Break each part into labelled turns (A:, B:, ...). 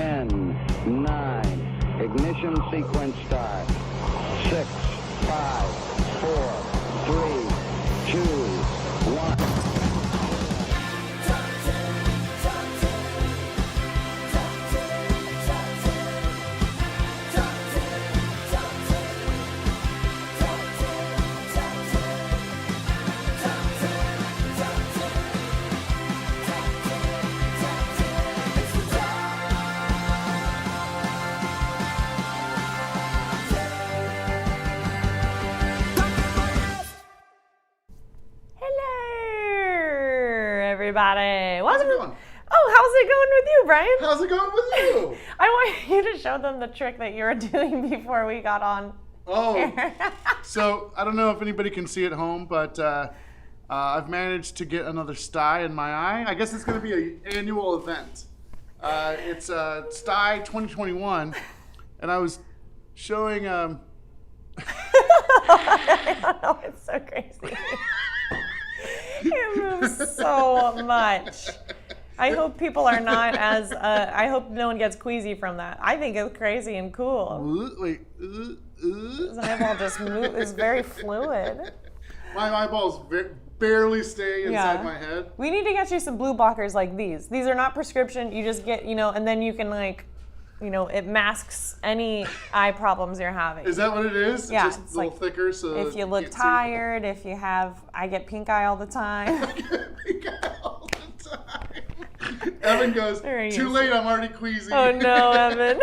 A: 10, 9, ignition sequence start. 6, 5, 4, 3, 2, 1.
B: Everybody.
C: How's it going?
B: Oh, how's it going with you, Brian?
C: How's it going with you?
B: I want you to show them the trick that you were doing before we got on.
C: Oh, so I don't know if anybody can see at home, but I've managed to get another sty in my eye. I guess it's going to be an annual event. It's Sty 2021, and I was showing.
B: I don't know, it's so crazy. It moves so much. I hope people are not as, I hope no one gets queasy from that. I think it's crazy and cool.
C: Wait.
B: His eyeball just is very fluid.
C: My eyeballs barely stay inside my head.
B: We need to get you some blue blockers like these. These are not prescription. You just get, and then you can it masks any eye problems you're having.
C: Is that what it is?
B: Yeah.
C: Just a little thicker so
B: if you look tired, if you have, I get pink eye all the time.
C: I get pink eye all the time. Evan goes, too late, I'm already queasy.
B: Oh no, Evan.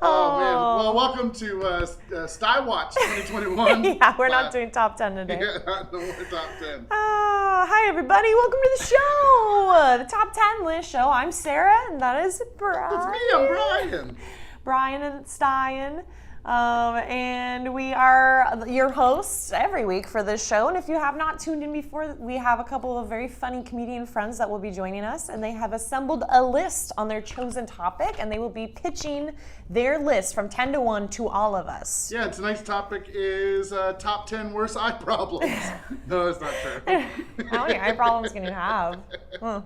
C: Oh man, well welcome to Sty Watch 2021.
B: Yeah, we're not doing top 10 today.
C: Yeah, no more top 10.
B: Hi everybody, welcome to the show. The top 10 list show. I'm Sarah and that is Brian.
C: It's me, I'm Brian.
B: Brian and Styan. And we are your hosts every week for this show. And if you have not tuned in before, we have a couple of very funny comedian friends that will be joining us. And they have assembled a list on their chosen topic. And they will be pitching their list from 10 to 1 to all of us.
C: Yeah, tonight's topic is top 10 worst eye problems. No, it's not true.
B: How many eye problems can you have? No,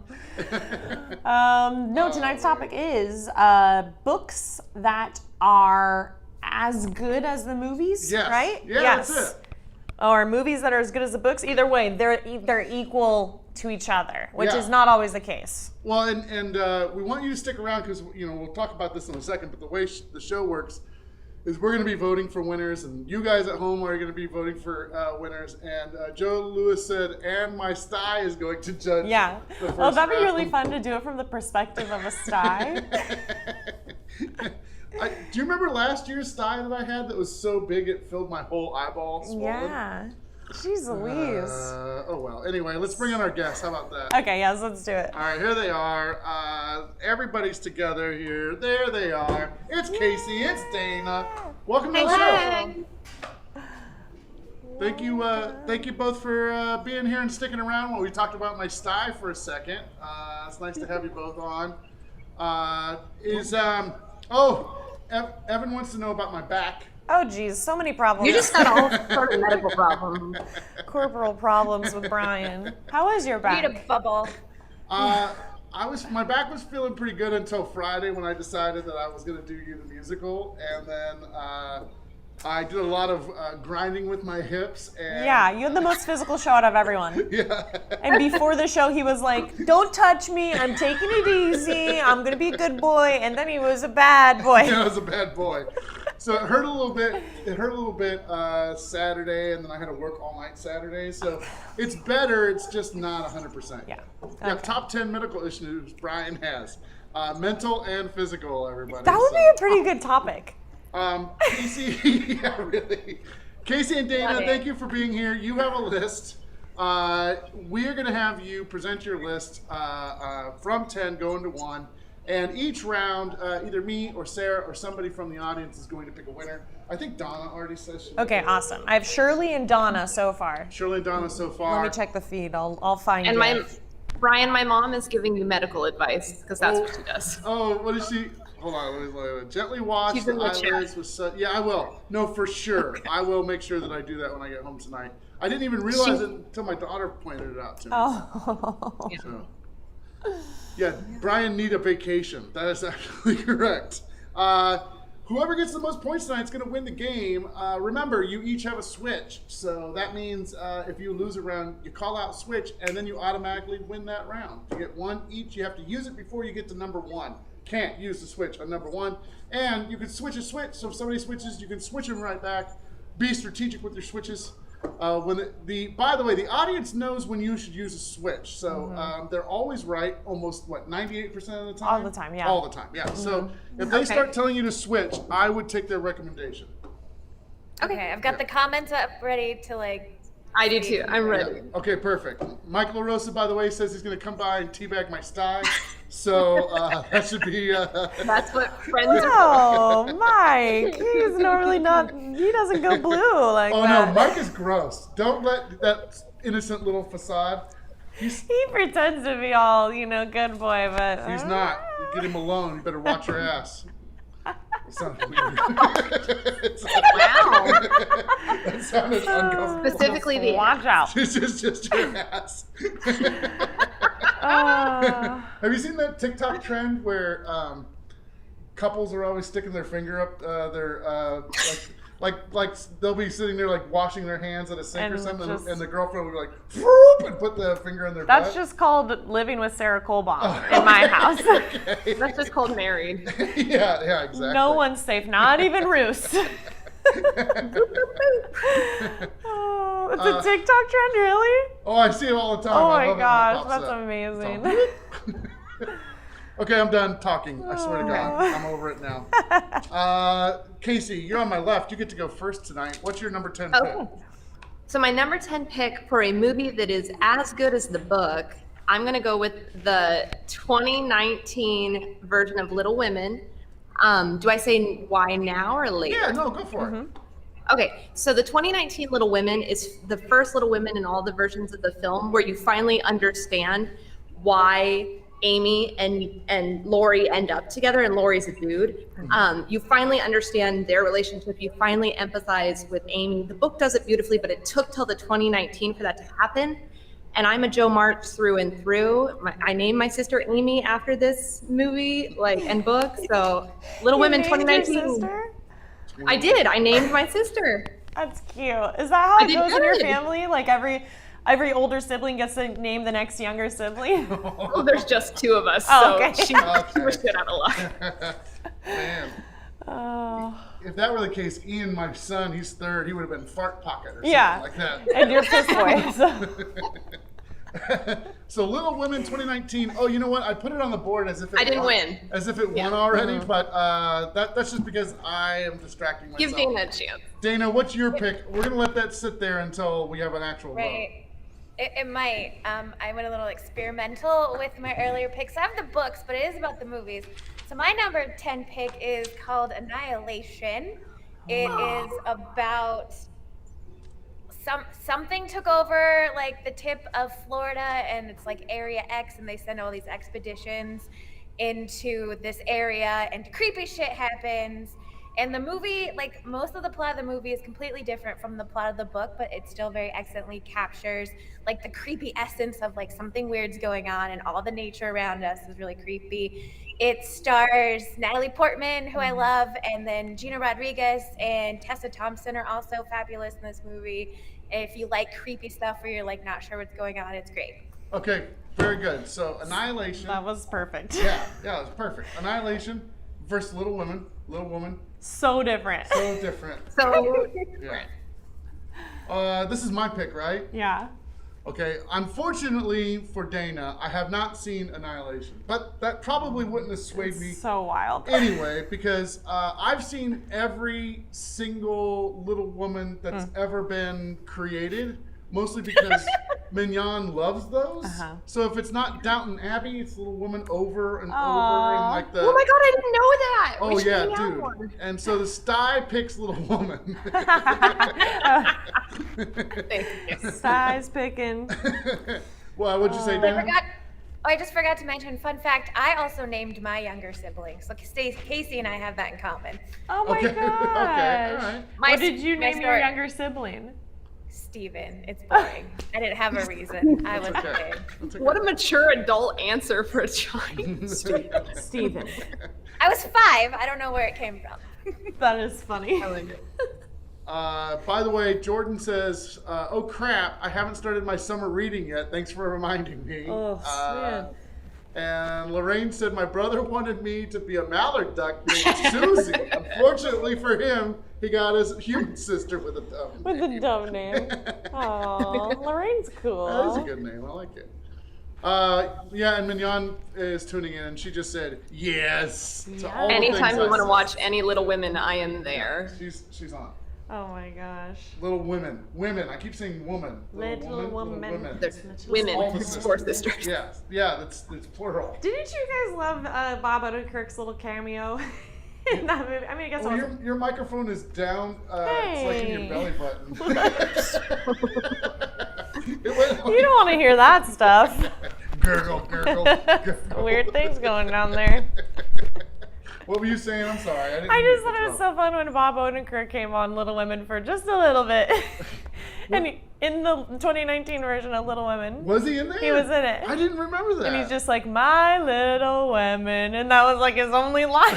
B: tonight's topic is books that are as good as the movies,
C: yes.
B: right?
C: Yeah,
B: yes.
C: That's it.
B: Or movies that are as good as the books. Either way, they're equal to each other, which is not always the case.
C: Well, and we want you to stick around because we'll talk about this in a second. But the way the show works is we're going to be voting for winners, and you guys at home are going to be voting for winners. And Joe Lewis said, and my sty is going to judge.
B: Yeah.
C: The first
B: Oh, that'd be
C: round.
B: really fun to do it from the perspective of a sty.
C: Do you remember last year's sty that I had that was so big it filled my whole eyeball? Swollen?
B: Yeah. Jeez Louise.
C: Oh well. Anyway, let's bring in our guests. How about that?
B: Okay, yes, let's do it.
C: All right, here they are. Everybody's together here. There they are. It's Kacie. It's Dayna. Welcome to the show. Thank you both for being here and sticking around while we talked about my sty for a second. It's nice to have you both on. Evan wants to know about my back.
B: Oh, geez, so many problems.
D: You just got all sorts of medical problems.
B: Corporal problems with Brian. How is your back?
D: Need a bubble.
C: My back was feeling pretty good until Friday when I decided that I was going to do You the Musical, and then I did a lot of grinding with my hips. And
B: yeah, you had the most physical show out of everyone.
C: Yeah.
B: And before the show, he was like, "Don't touch me. I'm taking it easy. I'm gonna be a good boy." And then he was a bad boy.
C: Yeah, I was a bad boy. So it hurt a little bit. Saturday, and then I had to work all night Saturday. So it's better. It's just not 100%.
B: Yeah.
C: Yeah.
B: Okay.
C: Top 10 medical issues Brian has, mental and physical. Everybody.
B: That would be a pretty good topic.
C: Kacie, yeah, really. Kacie and Dayna, thank you for being here. You have a list. We are going to have you present your list from 10 going to 1. And each round, either me or Sarah or somebody from the audience is going to pick a winner. I think Donna already says she.
B: Okay, awesome. I have Shirley and Donna so far.
C: Shirley and Donna so far.
B: Let me check the feed. I'll find
D: And
B: it.
D: Brian, my mom is giving you medical advice because that's what she does.
C: Oh, what is she? Hold on, let me gently wash
D: She's
C: the
D: in the chat.
C: eyelids with yeah, I will. No, for sure. I will make sure that I do that when I get home tonight. I didn't even realize it until my daughter pointed it out to me.
B: Oh.
C: So. Yeah, Brian need a vacation. That is actually correct. Whoever gets the most points tonight is going to win the game. Remember, you each have a switch. So that means if you lose a round, you call out switch, and then you automatically win that round. You get one each. You have to use it before you get to number one. Can't use the switch on number one. And you can switch a switch. So if somebody switches, you can switch them right back. Be strategic with your switches. By the way, the audience knows when you should use a switch. So they're always right, almost 98% of the time.
B: All the time, yeah.
C: All the time, yeah. So if they start telling you to switch, I would take their recommendation.
E: Okay, I've got the comments up ready to
D: I do too. I'm ready.
C: Yeah. Okay, perfect. Michael LaRosa, by the way, says he's going to come by and teabag my sty. So that should be.
D: That's what friends are.
B: Oh, Mike. He's normally not. He doesn't go blue like that.
C: Oh no, Mike is gross. Don't let that innocent little facade.
B: He pretends to be all, good boy, but
C: He's not. Get him alone. You better watch your ass. It sounded weird.
D: Wow.
C: That sounded uncomfortable.
D: Specifically the
B: Watch out.
C: just your ass. Have you seen that TikTok trend where couples are always sticking their finger up their like they'll be sitting there washing their hands at a sink or something, and the girlfriend will be like, whoop, and put the finger in their butt?
B: That's just called living with Sarah Colbaum in my house.
C: Okay.
D: That's just called married.
C: yeah, exactly.
B: No one's safe, not even Roos. Oh, it's a TikTok trend, really?
C: Oh, I see it all the time.
B: Oh
C: I
B: my
C: love
B: gosh,
C: it when it
B: that's
C: pops up.
B: amazing.
C: It's all- Okay, I'm done talking. I swear to God, I'm over it now. Kacie, you're on my left. You get to go first tonight. What's your number 10 pick?
D: Okay. So my number 10 pick for a movie that is as good as the book, I'm going to go with the 2019 version of Little Women. Do I say why now or later?
C: Yeah, no, go for it.
D: Okay, so the 2019 Little Women is the first Little Women in all the versions of the film where you finally understand why Amy and Laurie end up together, and Laurie's a dude. You finally understand their relationship. You finally empathize with Amy. The book does it beautifully, but it took till the 2019 for that to happen. And I'm a Jo March through and through. I named my sister Amy after this movie, and book. So Little Women
B: You named your
D: 2019.
B: sister?
D: I did. I named my sister.
B: That's cute. Is that how it
D: did
B: goes in your
D: good.
B: family? Like every older sibling gets to name the next younger sibling?
D: Well, there's just two of us,
B: Oh,
D: so
B: okay.
D: she was good out of luck.
C: Man,
B: Oh.
C: if that were the case, Ian, my son, he's third, he would have been Fart Pocket or something
B: Yeah.
C: like that.
B: And you're Piss Boy. So.
C: So Little Women 2019. Oh, you know what? I put it on the board as if it
D: I didn't
C: won,
D: win.
C: As if it won already, but that's just because I am distracting myself.
D: Give Dayna a chance.
C: Dayna, what's your pick? We're gonna let that sit there until we have an actual vote.
E: Right. It might. I went a little experimental with my earlier picks. I have the books, but it is about the movies. So my number 10 pick is called Annihilation. It is about something took over the tip of Florida, and it's Area X, and they send all these expeditions into this area, and creepy shit happens. And the movie, most of the plot of the movie is completely different from the plot of the book, but it still very excellently captures the creepy essence of something weird's going on, and all the nature around us is really creepy. It stars Natalie Portman, who I love, and then Gina Rodriguez and Tessa Thompson are also fabulous in this movie. If you like creepy stuff where you're not sure what's going on, it's great.
C: Okay, very good. So Annihilation.
B: That was perfect.
C: Yeah, it was perfect. Annihilation versus Little Women. Little Woman.
B: So different.
C: So different.
D: So
C: Yeah. This is my pick, right?
B: Yeah.
C: Okay. Unfortunately for Dayna, I have not seen Annihilation, but that probably wouldn't have swayed me
B: So wild.
C: anyway, because I've seen every single Little Woman that's ever been created, mostly because Mignon loves those. So if it's not Downton Abbey, it's Little Woman over and over, and the.
D: oh my god, I didn't know that.
C: Oh
D: We should
C: yeah,
D: hang out
C: dude.
D: more.
C: And so the sty picks Little Woman.
D: Thank you.
B: Size picking.
C: Well, what'd you say, Dayna?
E: I just forgot to mention, fun fact, I also named my younger sibling. So Kacie and I have that in common.
B: Oh my
C: Okay.
B: gosh.
C: Okay. All right.
B: What did you
E: my
B: name your
E: story-
B: younger sibling?
E: Steven. It's boring. I didn't have a reason. I was
C: Okay.
E: big.
D: What a mature adult answer for a child.
B: Steven.
E: I was 5. I don't know where it came from.
B: That is funny.
D: I like it.
C: By the way, Jordan says, "Oh crap! I haven't started my summer reading yet. Thanks for reminding me."
B: Oh, man.
C: And Lorraine said, "My brother wanted me to be a mallard duck named Susie. Unfortunately for him, he got his human sister with a dumb
B: With
C: name."
B: a dumb name. Oh, Lorraine's cool.
C: That is a good name. I like it. Yeah, and Mignon is tuning in, and she just said yes to all the
D: Anytime
C: things
D: you
C: I
D: want to
C: said.
D: watch any Little Women, I am there.
C: She's on.
B: Oh my gosh.
C: Little Women. Women. I keep saying woman.
B: Little woman.
D: There's
B: Little
D: women,
C: All the
D: four sisters.
C: Yeah, it's plural.
B: Didn't you guys love Bob Odenkirk's little cameo in that movie? I mean, I guess
C: Well,
B: it was...
C: your microphone is down. It's like in your
B: Hey.
C: belly button.
B: You don't want to hear that stuff.
C: Gurgle, gurgle, gurgle.
B: Weird things going down there.
C: What were you saying? I'm sorry. I
B: I just thought it was so fun when Bob Odenkirk came on Little Women for just a little bit. And in the 2019 version of Little Women.
C: Was he in there?
B: He was in it.
C: I didn't remember that.
B: And he's just like, "My little women," and that was like his only line.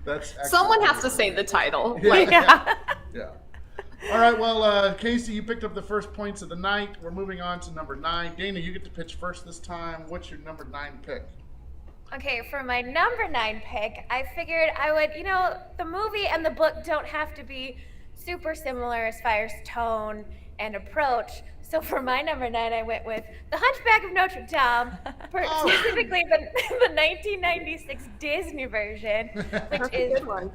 C: That's excellent.
D: Someone has to say the title.
B: Yeah.
C: Yeah. All right. Well, Kacie, you picked up the first points of the night. We're moving on to number 9. Dayna, you get to pitch first this time. What's your number 9 pick?
E: Okay, for my number 9 pick, I figured I would, the movie and the book don't have to be super similar as far as tone and approach. So for my number 9, I went with The Hunchback of Notre Dame, specifically the 1996 Disney version, which is
D: Good one.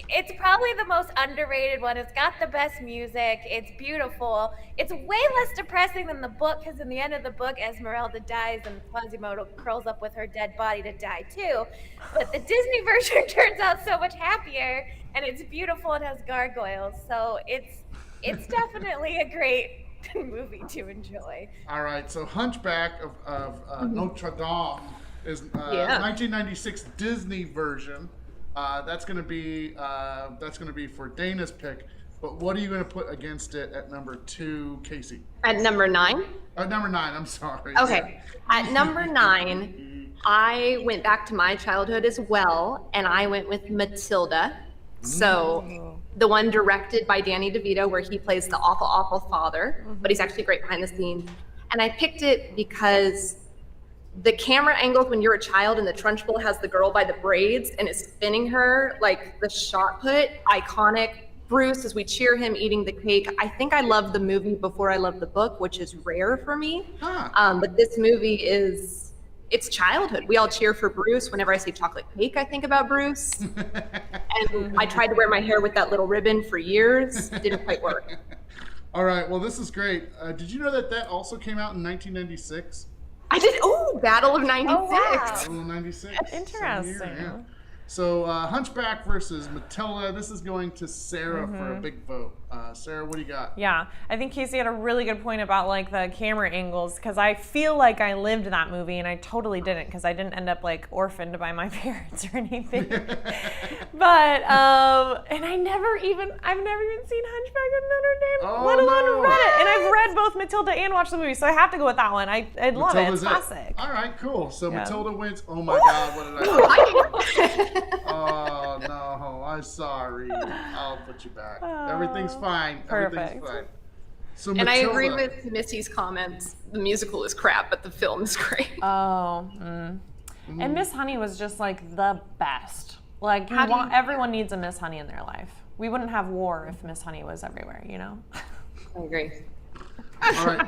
E: it's probably the most underrated one. It's got the best music. It's beautiful. It's way less depressing than the book, because in the end of the book, Esmeralda dies and Quasimodo curls up with her dead body to die too. But the Disney version turns out so much happier, and it's beautiful and has gargoyles. So it's definitely a great movie to enjoy.
C: All right. So Hunchback of Notre Dame is 1996 Disney version. That's gonna be for Dayna's pick. But what are you gonna put against it at number 2, Kacie?
D: At number 9?
C: Number 9. I'm sorry.
D: Okay. At number 9, I went back to my childhood as well, and I went with Matilda. So the one directed by Danny DeVito, where he plays the awful, awful father, but he's actually great behind the scenes. And I picked it because the camera angles when you're a child and the Trunchbull has the girl by the braids and is spinning her, like the shot put, iconic. Bruce, as we cheer him eating the cake. I think I loved the movie before I loved the book, which is rare for me. But this movie it's childhood. We all cheer for Bruce. Whenever I see chocolate cake, I think about Bruce. And I tried to wear my hair with that little ribbon for years. It didn't quite work.
C: All right. Well, this is great. Did you know that also came out in 1996?
D: I did. Oh, Battle of '96.
E: Oh, wow.
C: Battle of 96.
B: Interesting.
C: Same year, yeah. So Hunchback versus Matilda. This is going to Sarah for a big vote. Sarah, what do you got?
B: Yeah, I think Kacie had a really good point about like the camera angles, because I feel like I lived that movie and I totally didn't, because I didn't end up like orphaned by my parents or anything. But and I've never even seen Hunchback of Notre Dame, let alone read it. And I've read both Matilda and watched the movie, so I have to go with that one. I love it. It's classic.
C: All right, cool. So
B: Yeah.
C: Matilda wins. Oh my God, what did I do?
D: I
C: Oh no, I'm sorry. I'll put you back. Everything's fine.
B: Perfect.
C: Everything's fine. So
D: and I
C: Matilda,
D: agree with Missy's comments. The musical is crap, but the film is great.
B: And Miss Honey was just like the best. Like everyone needs a Miss Honey in their life. We wouldn't have war if Miss Honey was everywhere, you know?
D: I agree.
C: All right,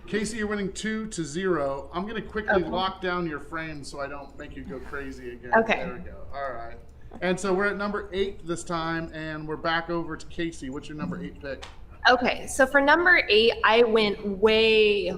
C: Kacie, you're winning 2-0. I'm gonna quickly lock down your frame so I don't make you go crazy again.
D: Okay.
C: There we go. All right. And so we're at number 8 this time, and we're back over to Kacie. What's your number 8 pick?
D: Okay, so for number 8, I went way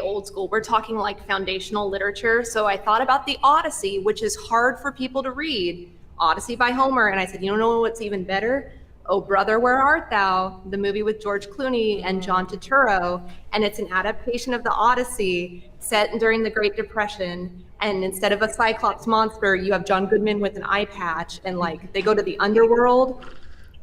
D: old school. We're talking like foundational literature. So I thought about the Odyssey, which is hard for people to read. Odyssey by Homer. And I said, you know what's even better? Oh Brother, Where Art Thou? The movie with George Clooney and John Turturro. And it's an adaptation of the Odyssey set during the Great Depression. And instead of a Cyclops monster, you have John Goodman with an eye patch, and like they go to the underworld.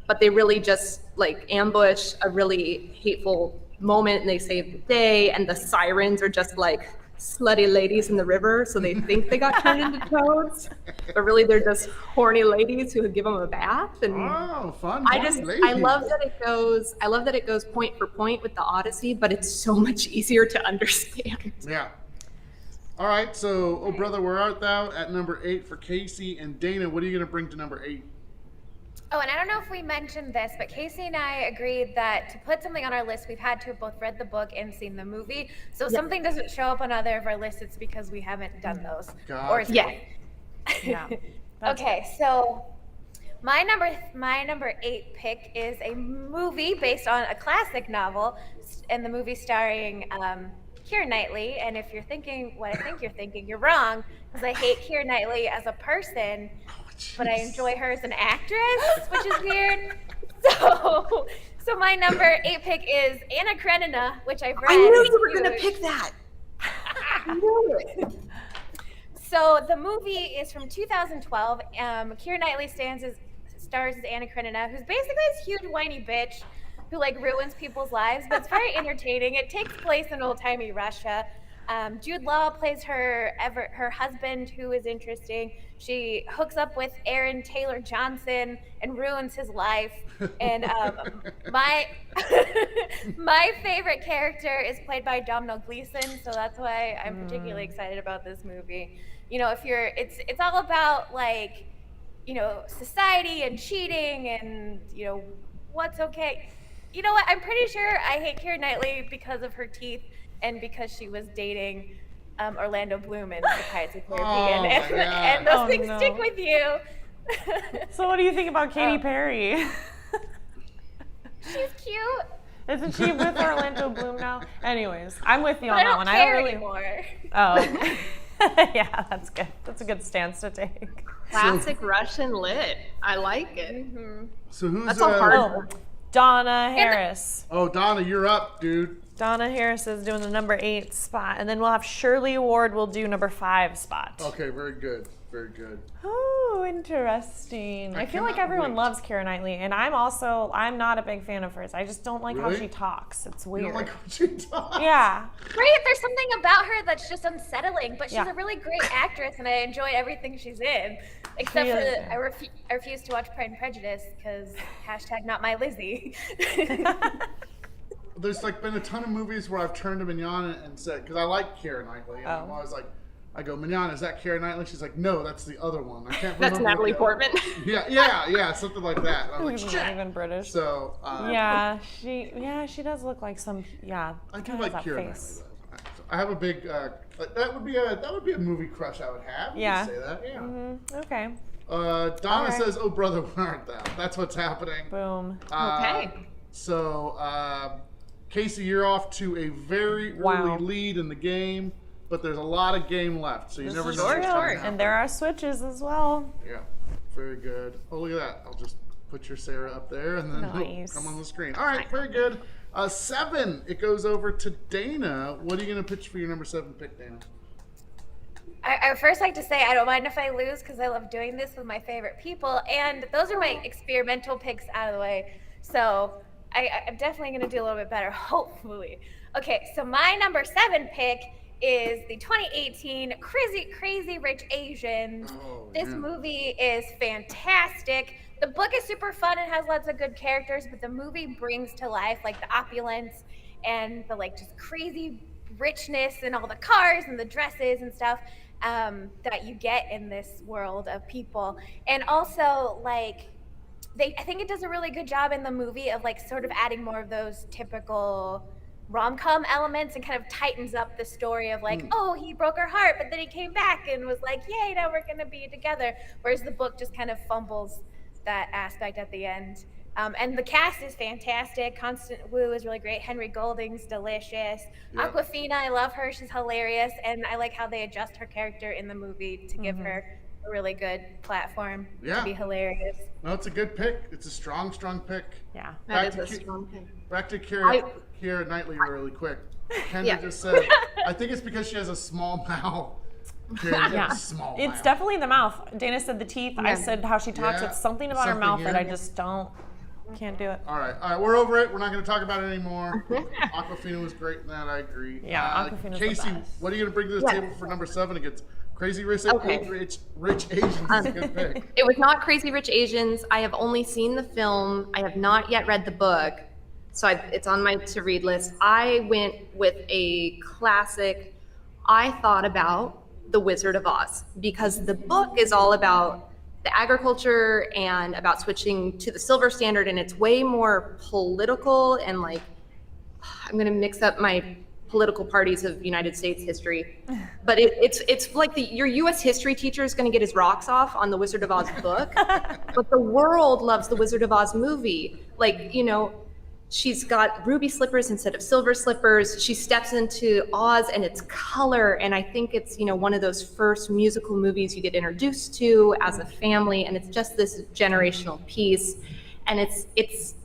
D: but they really just like ambush a really hateful moment and they save the day, and the sirens are just like slutty ladies in the river, so they think they got turned into toads, but really they're just horny ladies who give them a bath. And
C: fun.
D: I love that it goes point for point with the Odyssey, but it's so much easier to understand.
C: Yeah. All right, so Oh Brother, Where Art Thou at number 8 for Kacie, and Dayna, what are you going to bring to number 8?
E: Oh, and I don't know if we mentioned this, but Kacie and I agreed that to put something on our list, we've had to have both read the book and seen the movie. So if something doesn't show up on either of our lists, it's because we haven't done those.
C: Gotcha.
E: Or it's
B: Yeah.
E: Okay, so my number 8 pick is a movie based on a classic novel, and the movie starring Keira Knightley. And if you're thinking what I think you're thinking, you're wrong, because I hate Keira Knightley as a person, but I enjoy her as an actress, which is weird. So my number 8 pick is Anna Karenina, which I've read.
D: I knew you were going to pick that. I knew it.
E: So the movie is from 2012. Keira Knightley stars as Anna Karenina, who's basically this huge whiny bitch who like ruins people's lives, but it's very entertaining. It takes place in old-timey Russia. Jude Law plays her husband, who is interesting. She hooks up with Aaron Taylor Johnson and ruins his life. And my favorite character is played by Domhnall Gleeson, so that's why I'm particularly excited about this movie. You know, it's all about like, you know, society and cheating and, you know, what's okay. You know what? I'm pretty sure I hate Keira Knightley because of her teeth and because she was dating Orlando Bloom in The Pirates of the Caribbean. And those things stick with you.
B: So what do you think about Katy Perry?
E: She's cute.
B: Isn't she with Orlando Bloom now? Anyways, I'm with you on
E: I
B: that
E: don't
B: one.
E: care
B: I don't really.
E: anymore.
B: Oh. Yeah, that's good. That's a good stance to take.
D: Classic Russian lit. I like it.
C: So who's
D: That's a hard.
B: Donna Harris.
C: Oh, Donna, you're up, dude.
B: Donna Harris is doing the number 8 spot, and then we'll have Shirley Ward will do number 5 spot.
C: Okay, very good. Very good.
B: Oh, interesting. I feel like everyone loves Keira Knightley, and I'm not a big fan of hers. I just don't like how
C: Really?
B: she talks. It's weird.
C: You don't like how she talks?
B: Yeah.
E: Right, there's something about her that's just unsettling, but she's
B: Yeah.
E: a really great actress, and I enjoy everything she's in. Except
B: She
E: for
B: is.
E: I refuse to watch Pride and Prejudice because #not my Lizzie.
C: There's like been a ton of movies where I've turned to Mignon and said, because I like Keira Knightley, and I'm always like, I go, Mignon, is that Keira Knightley? She's like, no, that's the other one. I can't remember.
D: That's Natalie Portman.
C: Yeah, something like that. I'm like,
B: She's
C: shit.
B: not even British.
C: So
B: she does look like some. Yeah.
C: I do
B: kinda
C: like
B: has that
C: Keira
B: face.
C: Knightley though. So I have a big that would be a movie crush I would have. You
B: Yeah.
C: could say that. Yeah.
B: Okay.
C: Donna
B: right.
C: says, "Oh brother, where art thou?" That's what's happening.
B: Boom.
D: Okay.
C: So, Kacie, you're off to a very early lead in the game, but there's a lot of game left, so you never know what's coming up.
B: And there are switches as well.
C: Yeah, very good. Oh, look at that. I'll just put your Sarah up there, and then
B: Nice.
C: come on the screen. All right, very good. 7, it goes over to Dayna. What are you going to pitch for your number 7 pick, Dayna?
E: I first like to say I don't mind if I lose because I love doing this with my favorite people, and those are my experimental picks out of the way. So I'm definitely going to do a little bit better, hopefully. Okay, so my number 7 pick is the 2018 Crazy Rich Asians. This movie is fantastic. The book is super fun and has lots of good characters, but the movie brings to life like the opulence and the like just crazy richness and all the cars and the dresses and stuff that you get in this world of people. And also like I think it does a really good job in the movie of like sort of adding more of those typical rom-com elements and kind of tightens up the story of like, oh, he broke her heart, but then he came back and was like, yay, now we're gonna be together. Whereas the book just kind of fumbles that aspect at the end. And the cast is fantastic. Constant Wu is really great. Henry Golding's delicious.
C: Yeah.
E: Awkwafina, I love her. She's hilarious. And I like how they adjust her character in the movie to give her a really good platform to be hilarious.
C: No, it's a good pick. It's a strong pick.
B: Yeah.
D: That is a strong pick.
C: Back to Keira Knightley really quick. Kendra just said, I think it's because she has a small mouth.
B: Yeah.
C: Small
B: It's
C: mouth.
B: definitely the mouth. Dana said the teeth. I said how she talks.
C: Yeah.
B: It's something about her
C: Something
B: mouth that I
C: in-
B: just don't Can't do it.
C: All right, we're over it. We're not going to talk about it anymore. Aquafina was great in that. I agree.
B: Yeah, Aquafina's the
C: Kacie,
B: best.
C: what are you going to bring to the table for number 7 against Crazy Rich, Rich Asians? Is a good pick.
D: It was not Crazy Rich Asians. I have only seen the film. I have not yet read the book, so it's on my to-read list. I went with a classic. I thought about The Wizard of Oz because the book is all about the agriculture and about switching to the silver standard, and it's way more political and like, I'm going to mix up my political parties of United States history, but it's like your U.S. history teacher is going to get his rocks off on the Wizard of Oz book, but the world loves the Wizard of Oz movie. Like, she's got ruby slippers instead of silver slippers. She steps into Oz and it's color. And I think it's, one of those first musical movies you get introduced to as a family. And it's just this generational piece. And it's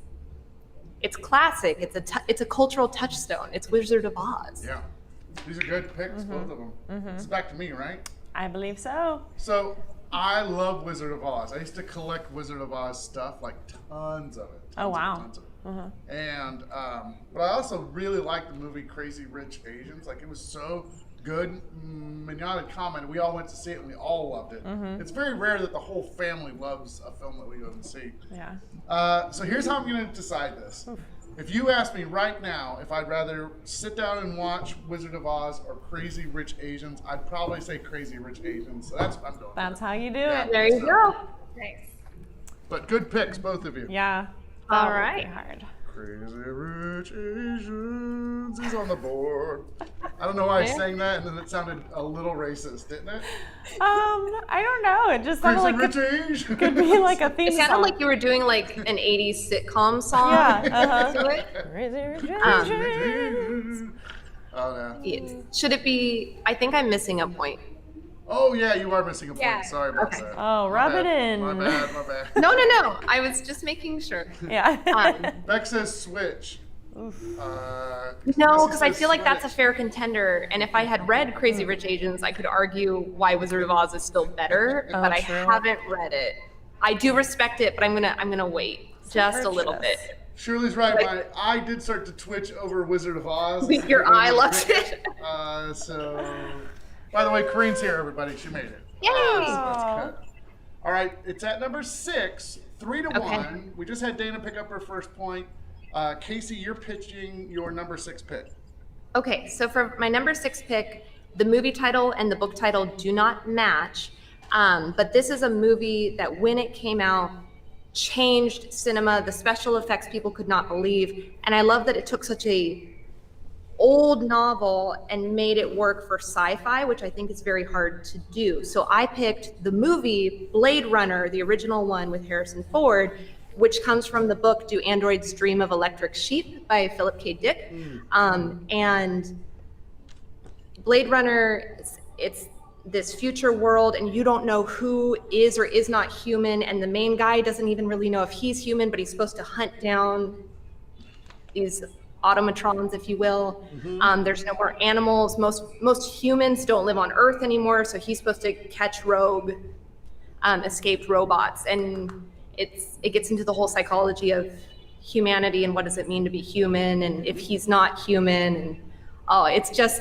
D: classic. It's a cultural touchstone. It's Wizard of Oz.
C: Yeah. These are good picks, both of them. It's back to me, right?
B: I believe so.
C: So I love Wizard of Oz. I used to collect Wizard of Oz stuff, like tons of it.
B: Oh, wow.
C: Tons of it. And but I also really liked the movie Crazy Rich Asians. Like, it was so good. Mignon had commented, we all went to see it and we all loved it. It's very rare that the whole family loves a film that we go and see.
B: Yeah.
C: So here's how I'm going to decide this. If you ask me right now if I'd rather sit down and watch Wizard of Oz or Crazy Rich Asians, I'd probably say Crazy Rich Asians. So that's what I'm going with.
B: That's how you do it.
D: There you go.
E: Nice.
C: But good picks, both of you.
B: Yeah.
D: All
B: That would
D: right.
B: be hard.
C: Crazy Rich Asians is on the board. I don't know why I sang that, and then it sounded a little racist, didn't it?
B: I don't know. It just sounded
C: Crazy
B: like
C: Rich Asians.
B: could be like a theme
D: It sounded
B: song.
D: like you were doing like an 80s sitcom song.
B: Yeah.
D: To it.
B: Crazy Rich
C: Asians. Oh, yeah.
D: Should it be? I think I'm missing a point.
C: Oh, yeah, you are missing a point.
E: Yeah.
C: Sorry about
D: Okay.
C: that.
B: Oh,
C: My
B: rub
C: bad.
B: it in.
C: My bad.
D: No. I was just making sure.
B: Yeah.
C: Beck says switch.
D: No,
C: Missy
D: because I
C: says
D: feel like that's a
C: switch.
D: fair contender. And if I had read Crazy Rich Asians, I could argue why Wizard of Oz is still better.
B: Oh,
D: but I
B: true.
D: haven't read it. I do respect it, but I'm gonna wait just a little bit.
C: Shirley's right. My eye did start to twitch over Wizard of Oz.
D: Your eye loves it.
C: So, by the way, Corinne's here, everybody. She made it.
D: Yay!
C: That's good. All right, it's at number 6, 3-1. We just had Dayna pick up her first point. Kacie, you're pitching your number 6 pick.
D: Okay, so for my number 6 pick, the movie title and the book title do not match. But this is a movie that when it came out, changed cinema. The special effects people could not believe. And I love that it took such a old novel and made it work for sci-fi, which I think is very hard to do. So I picked the movie Blade Runner, the original one with Harrison Ford, which comes from the book Do Androids Dream of Electric Sheep by Philip K. Dick. And Blade Runner, it's this future world and you don't know who is or is not human, and the main guy doesn't even really know if he's human, but he's supposed to hunt down these automatrons, if you will. There's no more animals. Most humans don't live on Earth anymore, so he's supposed to catch rogue, escaped robots. And it gets into the whole psychology of humanity and what does it mean to be human, and if he's not human, and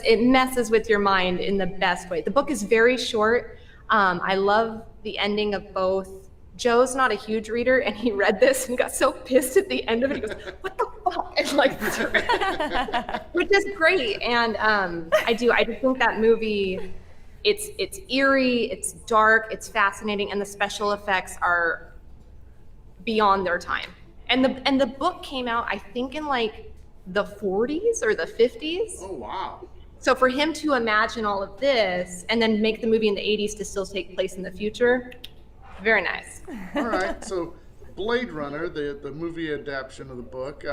D: it messes with your mind in the best way. The book is very short. I love the ending of both. Joe's not a huge reader, and he read this and got so pissed at the end of it. He goes, "What the fuck?" And like, which is great. And I just think that movie, it's eerie, it's dark, it's fascinating, and the special effects are beyond their time. And the book came out, I think, in like the 40s or the 50s.
C: Oh, wow.
D: So for him to imagine all of this and then make the movie in the 80s to still take place in the future, very nice.
C: All right, so Blade Runner, the movie adaptation of the book,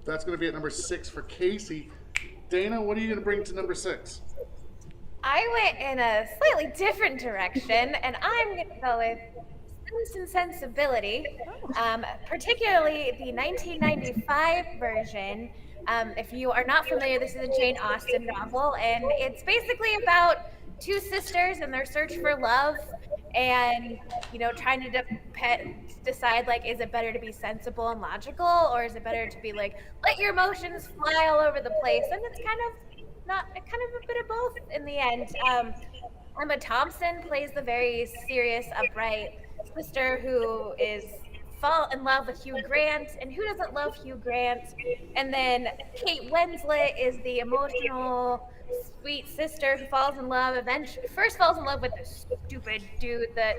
C: that's going to be at number 6 for Kacie. Dayna, what are you going to bring to number 6?
E: I went in a slightly different direction, and I'm going to go with Sense and Sensibility, particularly the 1995 version. If you are not familiar, this is a Jane Austen novel, and it's basically about two sisters and their search for love. and trying to decide like, is it better to be sensible and logical, or is it better to be like, let your emotions fly all over the place? And it's kind of a bit of both in the end. Emma Thompson plays the very serious, upright sister who is fall in love with Hugh Grant, and who doesn't love Hugh Grant? And then Kate Winslet is the emotional, sweet sister who falls in love. First falls in love with this stupid dude that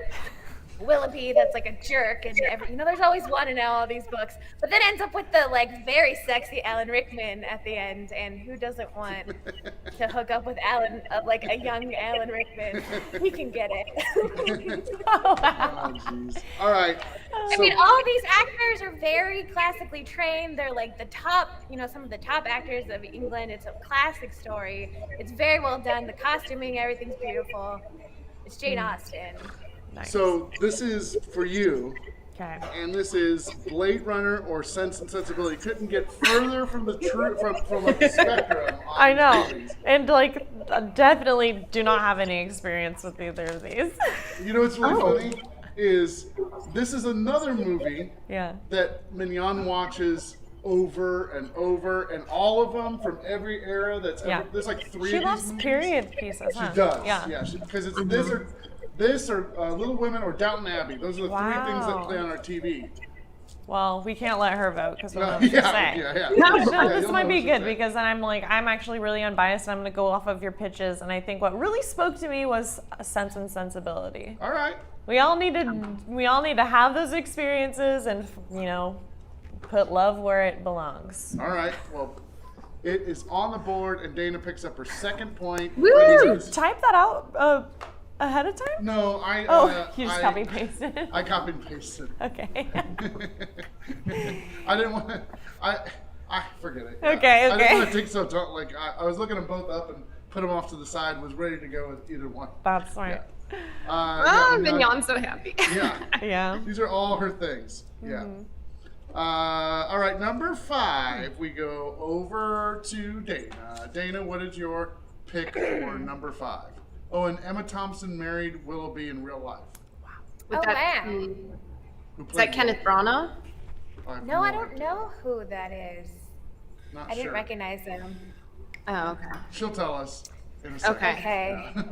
E: Willoughby that's like a jerk, and there's always one in all these books, but then ends up with the like very sexy Alan Rickman at the end, and who doesn't want to hook up with Alan, like a young Alan Rickman? He can get it.
B: Oh, wow.
C: Oh, jeez. All right.
E: I mean, all of these actors are very classically trained. They're like the top, some of the top actors of England. It's a classic story. It's very well done. The costuming, everything's beautiful. It's Jane Austen.
B: Nice.
C: So this is for you,
B: Okay.
C: and this is Blade Runner or Sense and Sensibility. Couldn't get further from the from like the spectrum. On
B: I know.
C: movies.
B: And like, definitely do not have any experience with either of these.
C: You know what's really funny is this is another movie
B: Yeah.
C: that Mignon watches over and over, and all of them from every era.
B: Yeah.
C: There's like three.
B: She
C: of
B: loves
C: these movies.
B: period pieces,
C: She
B: huh?
C: does.
B: Yeah.
C: Yeah. Because it's this or Little Women or Downton Abbey. Those are the three things that
B: Wow.
C: play on our TV.
B: Well, we can't let her vote because we
C: No,
B: don't know what to say.
C: yeah.
B: No,
C: Yeah,
B: this
C: you'll
B: might
C: know
B: be
C: what to
B: good
C: say.
B: because then I'm actually really unbiased and I'm going to go off of your pitches. And I think what really spoke to me was Sense and Sensibility.
C: All right.
B: We all need to have those experiences and put love where it belongs.
C: All right. Well, it is on the board, and Dayna picks up her second point.
D: Woo!
B: Did you type that out ahead of time?
C: No, I.
B: You just copy pasted.
C: I copy and pasted.
B: Okay.
C: I didn't want to. I forget it.
B: Okay,
C: I
B: okay.
C: didn't want to take so long. Like I was looking them both up and put them off to the side. Was ready to go with either one.
B: That's smart.
D: Mignon's so happy.
C: Yeah.
B: Yeah.
C: These are all her things. Yeah. All right, number 5. We go over to Dayna. Dayna, what is your pick for number 5? Oh, and Emma Thompson married Willoughby in real life.
D: With
E: Oh,
D: that,
E: wow.
C: Who
D: is
C: played
D: that Kenneth Branagh?
C: have
E: No, I
C: idea.
E: don't know who that is.
C: Not
E: I didn't
C: sure.
E: recognize him.
D: Oh, okay.
C: She'll tell us in a second.
D: Okay.
E: Okay.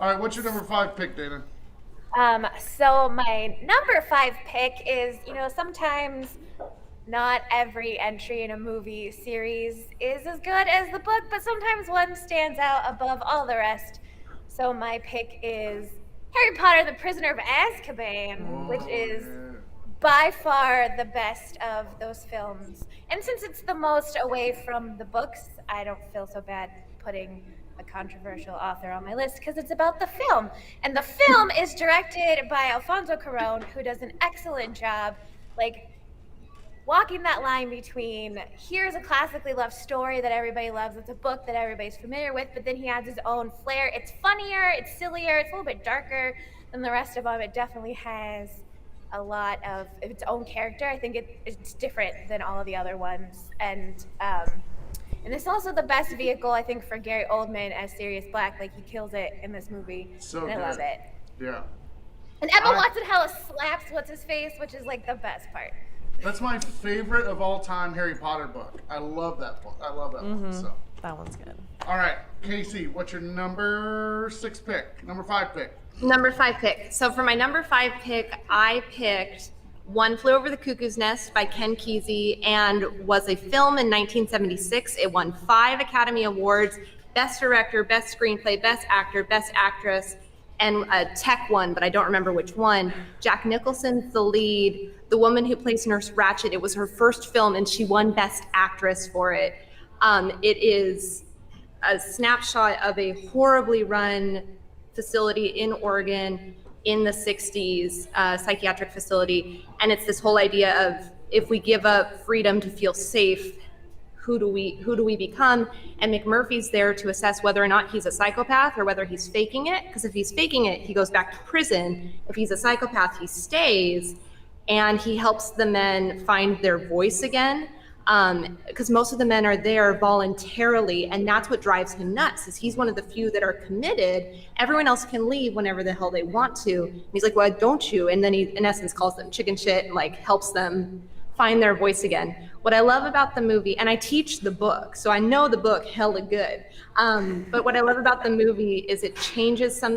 C: All right, what's your number 5 pick, Dayna?
E: So my number 5 pick is, sometimes not every entry in a movie series is as good as the book, but sometimes one stands out above all the rest. So my pick is Harry Potter, the Prisoner of Azkaban, which is by far the best of those films. And since it's the most away from the books, I don't feel so bad putting a controversial author on my list because it's about the film. And the film is directed by Alfonso Cuarón, who does an excellent job, like walking that line between here's a classically loved story that everybody loves, it's a book that everybody's familiar with, but then he adds his own flair. It's funnier, it's sillier, it's a little bit darker than the rest of them. It definitely has a lot of its own character. I think it's different than all of the other ones. And it's also the best vehicle, I think, for Gary Oldman as Sirius Black. Like, he kills it in this movie.
C: So
E: and I
C: good.
E: love it.
C: Yeah.
E: And Emma Watson hella slaps what's-his-face, which is, like, the best part.
C: That's my favorite of all time Harry Potter book. I love that book. I love that book. So,
B: That one's good.
C: all right, Kacie, what's your number 6 pick? Number 5 pick?
D: Number 5 pick. So for my number 5 pick, I picked One Flew Over the Cuckoo's Nest by Ken Kesey, and was a film in 1976. It won 5 Academy Awards: Best Director, Best Screenplay, Best Actor, Best Actress, and a tech one, but I don't remember which one. Jack Nicholson's the lead. The woman who plays Nurse Ratched, it was her first film, and she won Best Actress for it. It is a snapshot of a horribly run facility in Oregon in the 60s, psychiatric facility. And it's this whole idea of, if we give up freedom to feel safe, who do we become? And McMurphy's there to assess whether or not he's a psychopath or whether he's faking it. Because if he's faking it, he goes back to prison. If he's a psychopath, he stays. And he helps the men find their voice again. because most of the men are there voluntarily, and that's what drives him nuts, is he's one of the few that are committed. Everyone else can leave whenever the hell they want to. And he's like, well, don't you? And then he, in essence, calls them chicken shit and like helps them find their voice again. What I love about the movie, and I teach the book, so I know the book hella good. But what I love about the movie is it changes some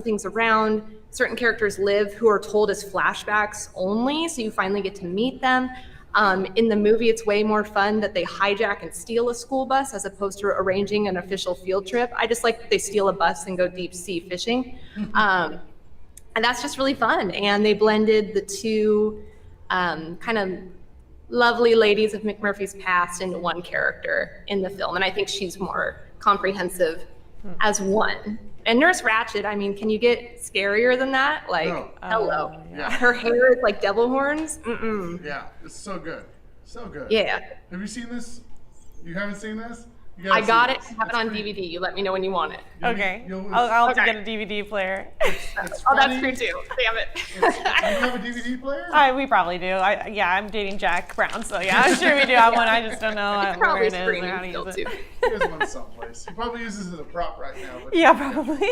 D: things around. Certain characters live who are told as flashbacks only, so you finally get to meet them. In the movie, it's way more fun that they hijack and steal a school bus as opposed to arranging an official field trip. I just like that they steal a bus and go deep sea fishing. And that's just really fun. And they blended the two kind of lovely ladies of McMurphy's past into one character in the film. And I think she's more comprehensive as one. And Nurse Ratched, I mean, can you get scarier than that? Like,
C: No.
D: hello.
C: Yeah.
D: Her hair is like devil horns. Mm-mm.
C: Yeah, it's so good. So good.
D: Yeah.
C: Have you seen this? You haven't seen this? You
D: I
C: gotta
D: got
C: see
D: it.
C: this.
D: I have it
C: It's
D: on
C: pretty-
D: DVD. You let me know when you want it.
B: Okay.
C: you'll-
B: I'll have to
D: Okay.
B: get a DVD player.
C: It's
D: Oh, that's
C: funny.
D: true too. Damn it.
C: You have a DVD player?
B: We probably do. I'm dating Jack Brown, so yeah, I'm sure we do have one. I just don't know where
D: Probably
B: it is or
D: screaming
B: how to
D: still
B: use
D: too.
B: it.
C: He has one someplace. He probably uses it as a prop right now. But
B: Yeah, probably.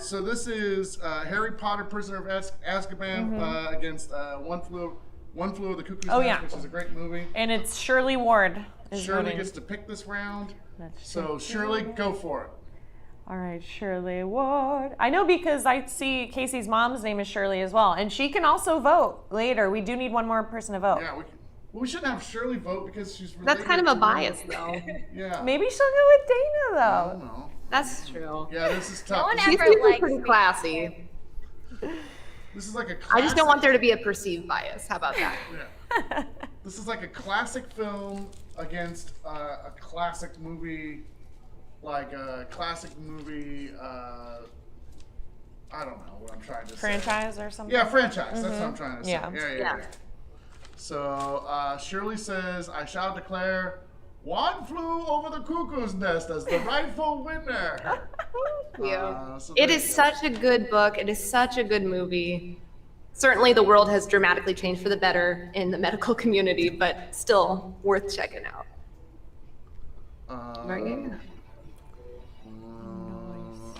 C: So this is Harry Potter, Prisoner of Azkaban against One Flew Over the Cuckoo's
B: Oh,
C: Nest,
B: yeah.
C: which is a great movie.
B: And it's Shirley Ward. Is
C: Shirley
B: voting.
C: gets to pick this round.
B: That's
C: So Shirley, go for it.
B: All right, Shirley Ward. I know because I see Casey's mom's name is Shirley as well, and she can also vote later. We do need one more person to vote.
C: Yeah, we shouldn't have Shirley vote because she's related.
D: That's kind of a
C: to-
D: bias, though.
C: Yeah.
B: Maybe she'll go with Dayna
C: I
B: though.
C: don't know.
D: That's true.
C: Yeah, this is tough.
E: No one
C: This
D: She's
C: is,
E: ever
D: usually
E: likes
D: pretty
E: me.
D: classy.
C: this is like a classic,
D: I just don't want there to be a perceived bias. How about that?
C: Yeah. This is like a classic film against a classic movie, like a classic movie. I don't know what I'm trying to say.
B: Franchise or something.
C: Yeah, franchise. That's what I'm trying to say.
B: Yeah.
C: Yeah. So Shirley says, "I shall declare One Flew Over the Cuckoo's Nest as the rightful winner."
D: Thank you.
C: So
D: It
C: there
D: is
C: you go.
D: such a good book. It is such a good movie. Certainly, the world has dramatically changed for the better in the medical community, but still worth checking out. Right?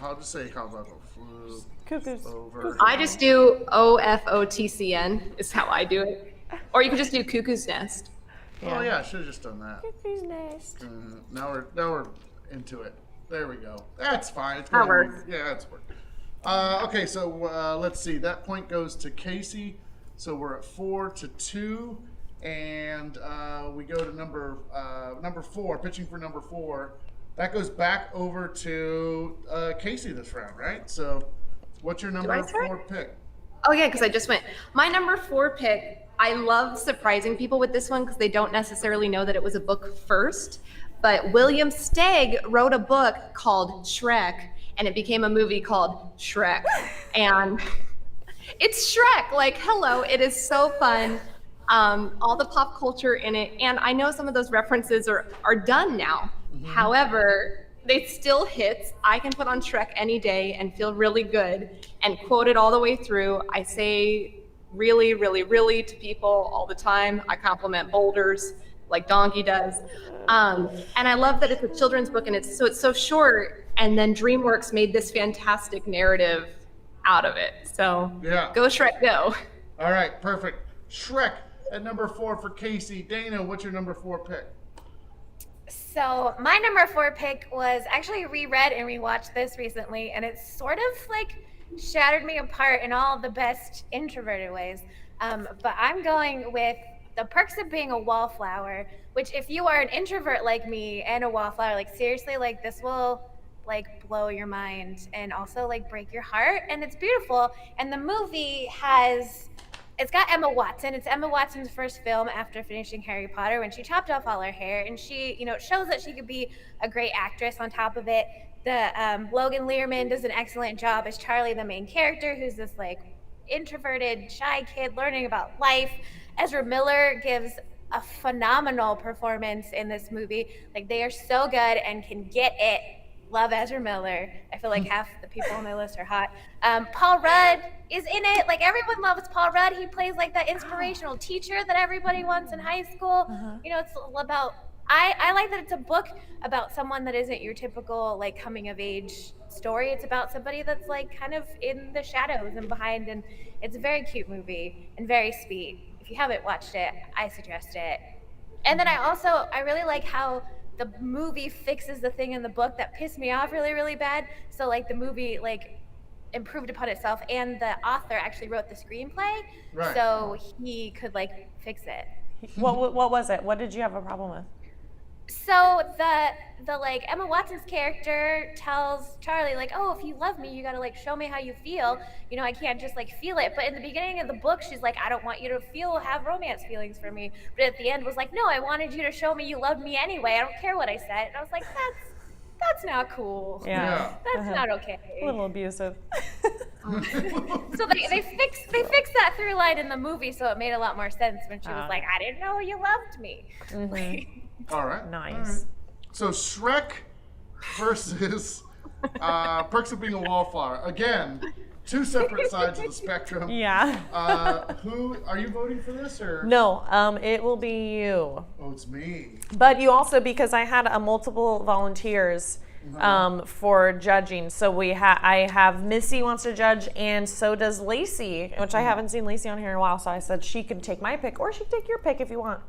C: How'd you say? How about the flew
B: Cuckoo's.
C: over?
D: I just do OFOTCN is how I do it. Or you can just do Cuckoo's Nest.
C: Oh yeah, I should have just done that.
B: Cuckoo's Nest.
C: Now we're into it. There we go. That's fine. It's
D: That
C: gonna
D: works.
C: work. Yeah, that's work. Okay, so let's see. That point goes to Kacie. So we're at 4-2, and we go to number 4, pitching for number 4. That goes back over to Kacie this round, right? So, what's your number
D: I start?
C: 4 pick?
D: Oh yeah, because I just went. My number 4 pick, I love surprising people with this one because they don't necessarily know that it was a book first. But William Steig wrote a book called Shrek, and it became a movie called Shrek. And it's Shrek. Like, hello, it is so fun. All the pop culture in it. And I know some of those references are done now. However, they still hits. I can put on Shrek any day and feel really good and quote it all the way through. I say really, really, really to people all the time. I compliment boulders like Donkey does. And I love that it's a children's book and it's so short. And then DreamWorks made this fantastic narrative out of it. So
C: Yeah.
D: go Shrek, go.
C: All right, perfect. Shrek at number 4 for Kacie. Dayna, what's your number 4 pick?
E: So my number 4 pick was actually reread and rewatched this recently, and it's sort of like shattered me apart in all the best introverted ways. But I'm going with The Perks of Being a Wallflower, which if you are an introvert like me and a wallflower, like seriously, like this will like blow your mind and also like break your heart, and it's beautiful. And the movie it's got Emma Watson. It's Emma Watson's first film after finishing Harry Potter when she chopped off all her hair, and she, it shows that she could be a great actress. On top of it, Logan Lerman does an excellent job as Charlie, the main character, who's this like introverted, shy kid learning about life. Ezra Miller gives a phenomenal performance in this movie. Like, they are so good and can get it love Ezra Miller. I feel like half the people on my list are hot. Paul Rudd is in it. Like, everyone loves Paul Rudd. He plays like that inspirational teacher that everybody wants in high school. You know, it's all about. I like that it's a book about someone that isn't your typical like coming of age story. It's about somebody that's like kind of in the shadows and behind, and it's a very cute movie and very sweet. If you haven't watched it, I suggest it. And then I really like how the movie fixes the thing in the book that pissed me off really, really bad. So like the movie like improved upon itself, and the author actually wrote the screenplay,
C: Right.
E: so he could like fix it.
B: What was it? What did you have a problem with?
E: So the like Emma Watson's character tells Charlie like, oh, if you love me, you gotta like show me how you feel. You know, I can't just like feel it. But in the beginning of the book, she's like, I don't want you to have romance feelings for me. But at the end was like, no, I wanted you to show me you loved me anyway. I don't care what I said. And I was like, that's not cool.
B: Yeah.
E: That's not okay.
B: A little abusive.
E: So they fixed that through line in the movie, so it made a lot more sense when she was like, I didn't know you loved me.
C: All right.
B: Nice.
C: All right. So Shrek versus Perks of Being a Wallflower. Again, two separate sides of the spectrum.
B: Yeah.
C: Who are you voting for this, or?
B: No, it will be you.
C: Oh, it's me.
B: But you also, because I had multiple volunteers for judging. So I have Missy wants to judge, and so does Lacey, which I haven't seen Lacey on here in a while. So I said she can take my pick, or she can take your pick if you want.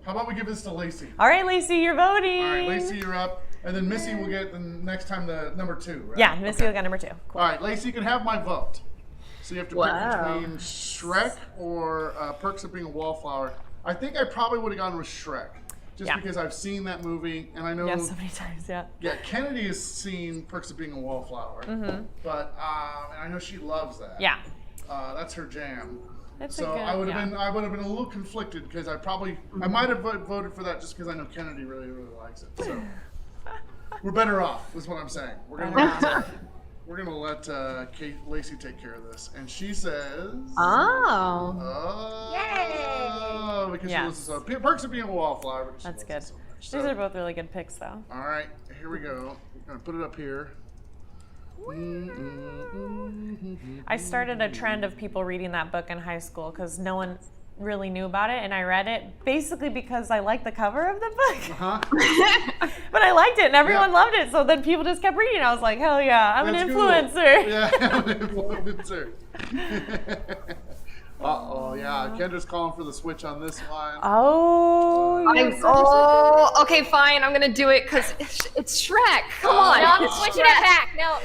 C: How about we give this to Lacey?
B: All right, Lacey, you're voting.
C: All right, Lacey, you're up. And then Missy will get the next time the number 2, right?
B: Yeah, Missy will get number 2. Cool.
C: All right, Lacey, you can have my vote. So you have to pick between Shrek or Perks of Being a Wallflower. I think I probably would have gone with Shrek, just because I've seen that movie, and I know.
B: Yeah, so many times, yeah.
C: Yeah, Kennedy has seen Perks of Being a Wallflower, but and I know she loves that.
B: Yeah.
C: That's her jam.
B: That's
C: So I would have been a little conflicted because I might have voted for that just because I know Kennedy really, really likes it. So we're better off, is what I'm saying. We're gonna let Lacey take care of this, and she says,
D: Yay!
C: Because she listens so Perks of Being a Wallflower. But
B: That's good.
C: So much.
B: These are both really good picks, though.
C: All right, here we go. We're gonna put it up here.
B: I started a trend of people reading that book in high school because no one really knew about it, and I read it basically because I liked the cover of the book. But I liked it, and everyone loved it, so then people just kept reading. I was like, hell yeah, I'm an influencer.
C: Cool. Yeah, I'm an influencer. Uh-oh, yeah, Kendra's calling for the switch on this one.
D: Okay, fine. I'm gonna do it because it's Shrek. Come on.
E: No, I'm switching it back. No.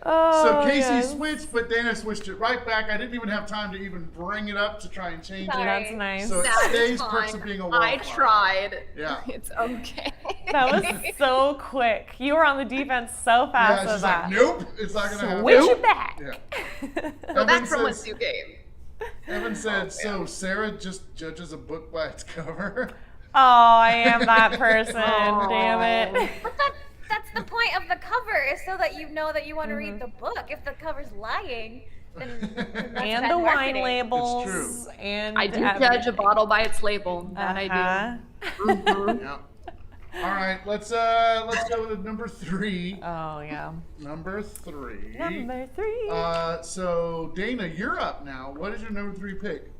C: So Kacie switched, but Dayna switched it right back. I didn't even have time to even bring it up to try and change it.
B: That's nice.
C: So it stays Perks of Being a Wallflower.
D: I tried.
C: Yeah.
D: It's okay.
B: That was so quick. You were on the defense so fast
C: Yeah,
B: with
C: she's
B: that.
C: like, nope, it's not gonna happen.
B: Switch it back.
C: Yeah.
D: Go back from what you gave.
C: Evan said, so Sarah just judges a book by its cover?
B: Oh, I am that person. Damn it.
E: But that's the point of the cover, is so that you know that you want to read the book. If the cover's lying, then that's
B: And
E: bad
B: the wine
E: marketing.
B: labels.
C: It's true.
B: And
D: I do judge a bottle by its label. That I do.
C: Yeah. All right, let's go to number 3.
B: Oh, yeah.
C: Number 3.
B: Number 3.
C: So Dayna, you're up now. What is your number 3 pick?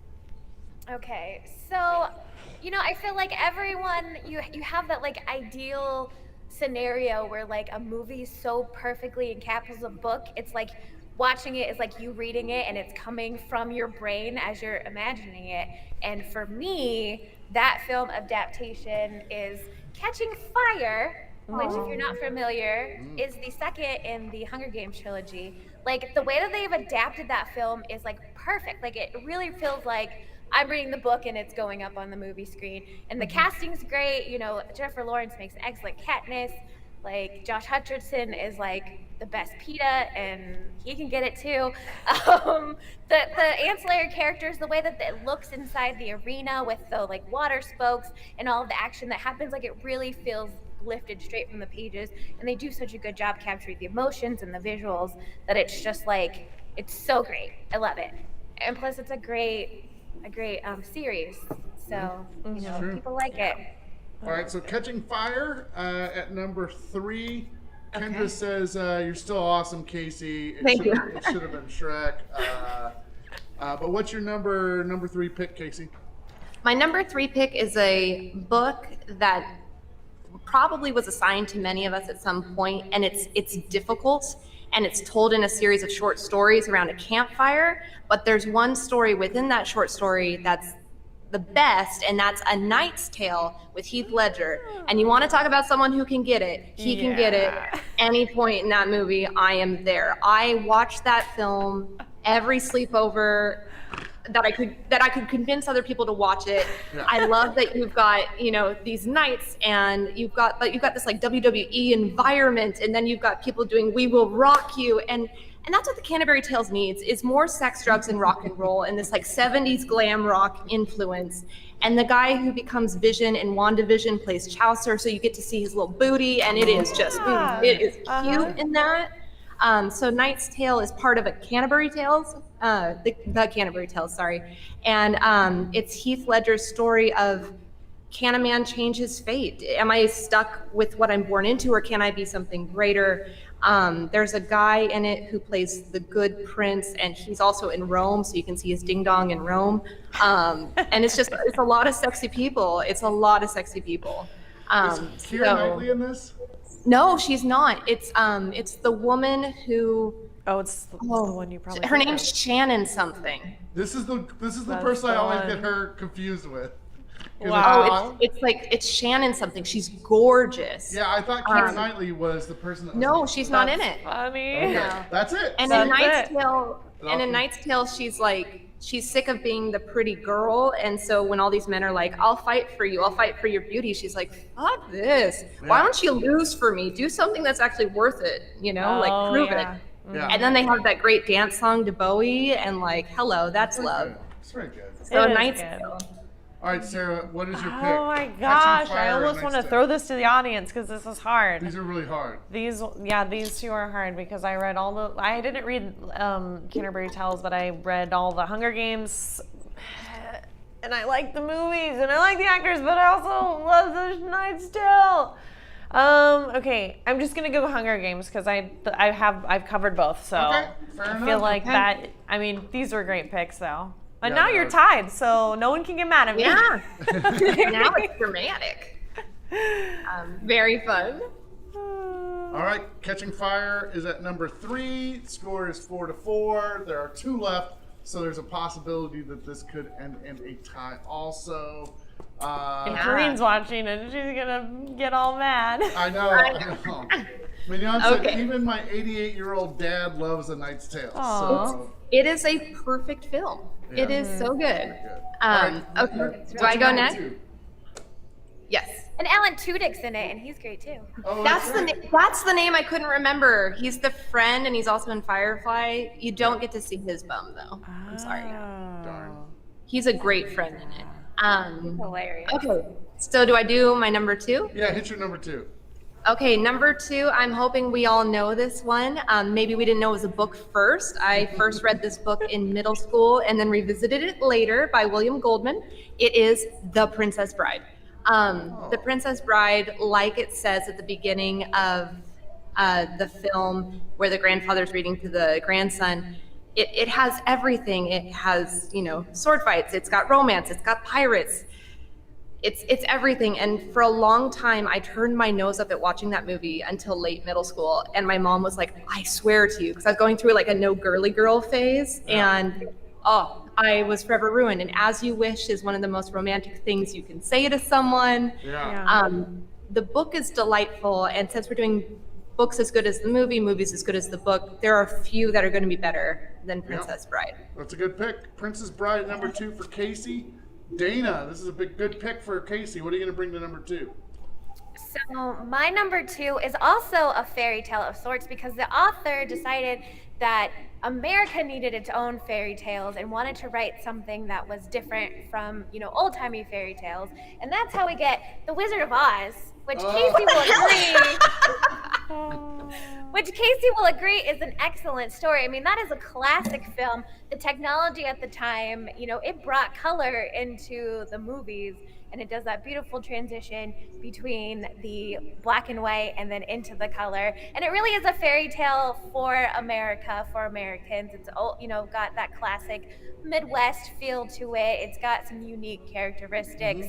E: Okay, so, I feel like everyone, you have that, like, ideal scenario where, like, a movie so perfectly encapsulates a book. It's like watching it is like you reading it, and it's coming from your brain as you're imagining it. And for me, that film adaptation is Catching Fire, which, if you're not familiar, is the second in the Hunger Games trilogy. Like, the way that they've adapted that film is, like, perfect. Like, it really feels like I'm reading the book and it's going up on the movie screen. And the casting's great. Jennifer Lawrence makes excellent Katniss. Like, Josh Hutcherson is, like, the best PETA, and he can get it too. The ancillary characters, the way that it looks inside the arena with the, like, water spokes and all of the action that happens, like, it really feels lifted straight from the pages. And they do such a good job capturing the emotions and the visuals that it's just, like, it's so great. I love it. And plus, it's a great series. So, people like it.
C: All right, so Catching Fire at number 3. Kendra says, you're still awesome, Kacie.
D: Thank you.
C: It should have been Shrek. But what's your number 3 pick, Kacie?
D: My number 3 pick is a book that probably was assigned to many of us at some point, and it's difficult, and it's told in a series of short stories around a campfire, but there's one story within that short story that's the best, and that's A Knight's Tale with Heath Ledger. And you want to talk about someone who can get it, he can get it. Any point in that movie, I am there. I watched that film every sleepover that I could convince other people to watch it. Yeah. I love that you've got, these knights, and you've got this like WWE environment, and then you've got people doing We Will Rock You, and that's what the Canterbury Tales needs, is more sex, drugs, and rock and roll, and this like 70s glam rock influence. And the guy who becomes Vision in WandaVision plays Chaucer, so you get to see his little booty, and it is just, it is cute in that. So Knight's Tale is part of a Canterbury Tales, the Canterbury Tales, sorry. And it's Heath Ledger's story of, can a man change his fate? Am I stuck with what I'm born into, or can I be something greater? There's a guy in it who plays the good prince, and he's also in Rome, so you can see his ding dong in Rome. And it's a lot of sexy people. It's a lot of sexy people.
C: Is Keira Knightley in this?
D: No, she's not. It's the woman who.
B: Oh, it's the one you probably.
D: Her name's Shannon something.
C: This is the person I always get her confused with.
D: Wow. It's Shannon something. She's gorgeous.
C: Yeah, I thought Keira Knightley was the person that was.
D: No, she's not in it.
B: Funny.
C: Okay.
D: No.
C: That's it.
D: And in Knight's Tale, she's sick of being the pretty girl, and so when all these men are like, I'll fight for you, I'll fight for your beauty, she's like, fuck this. Yeah. Why don't you lose for me? Do something that's actually worth it, prove it.
C: Yeah.
D: And then they have that great dance song to Bowie, and like, hello, that's love.
C: Good. It's very good.
D: So Knight's Tale.
C: All right, Sarah, what is your pick?
B: Oh my gosh, I almost want to throw this to the audience because this is hard.
C: These are really hard.
B: These two are hard because I read I didn't read Canterbury Tales, but I read all the Hunger Games, and I like the movies, and I like the actors, but I also love the Knight's Tale. Okay, I'm just gonna go Hunger Games because I've covered both, so
C: okay, fair
B: I
C: enough.
B: feel like that. I mean, these were great picks though. But now you're tied, so no one can get mad at me.
D: Yeah. Now it's dramatic. Very fun.
C: All right, Catching Fire is at number 3. Score is 4-4. There are 2 left, so there's a possibility that this could end in a tie also.
B: Corinne's watching and she's gonna get all mad.
C: I know. Mignon said, even my 88-year-old dad loves A Knight's Tale. So.
D: It is a perfect film. Yeah. It is so good.
C: Right.
D: Okay. Do I go next?
C: 2.
D: Yes.
E: And Alan Tudyk's in it, and he's great too.
C: Oh,
D: that's the name I couldn't remember. He's the friend, and he's also in Firefly. You don't get to see his bum though. I'm sorry.
C: Darn.
D: He's a great friend in it.
E: Hilarious.
D: Okay. So do I do my number 2?
C: Yeah, hit your number 2.
D: Okay, number 2, I'm hoping we all know this one. Maybe we didn't know it was a book first. I first read this book in middle school and then revisited it later by William Goldman. It is The Princess Bride. The Princess Bride, like it says at the beginning of the film where the grandfather's reading to the grandson, it has everything. It has, sword fights, it's got romance, it's got pirates. It's everything. And for a long time, I turned my nose up at watching that movie until late middle school. And my mom was like, I swear to you, because I was going through like a no girly girl phase. And I was forever ruined. And As You Wish is one of the most romantic things you can say to someone.
C: Yeah.
D: The book is delightful. And since we're doing books as good as the movie, movies as good as the book, there are a few that are going to be better than Princess Bride.
C: That's a good pick. Princess Bride, number 2 for Kacie. Dayna, this is a good pick for Kacie. What are you going to bring to number 2?
E: So my number 2 is also a fairy tale of sorts because the author decided that America needed its own fairy tales and wanted to write something that was different from, old-timey fairy tales. And that's how we get The Wizard of Oz, which Kacie will agree is an excellent story. I mean, that is a classic film. The technology at the time, it brought color into the movies. and it does that beautiful transition between the black and white and then into the color. And it really is a fairy tale for America, for Americans. It's got that classic Midwest feel to it. It's got some unique characteristics.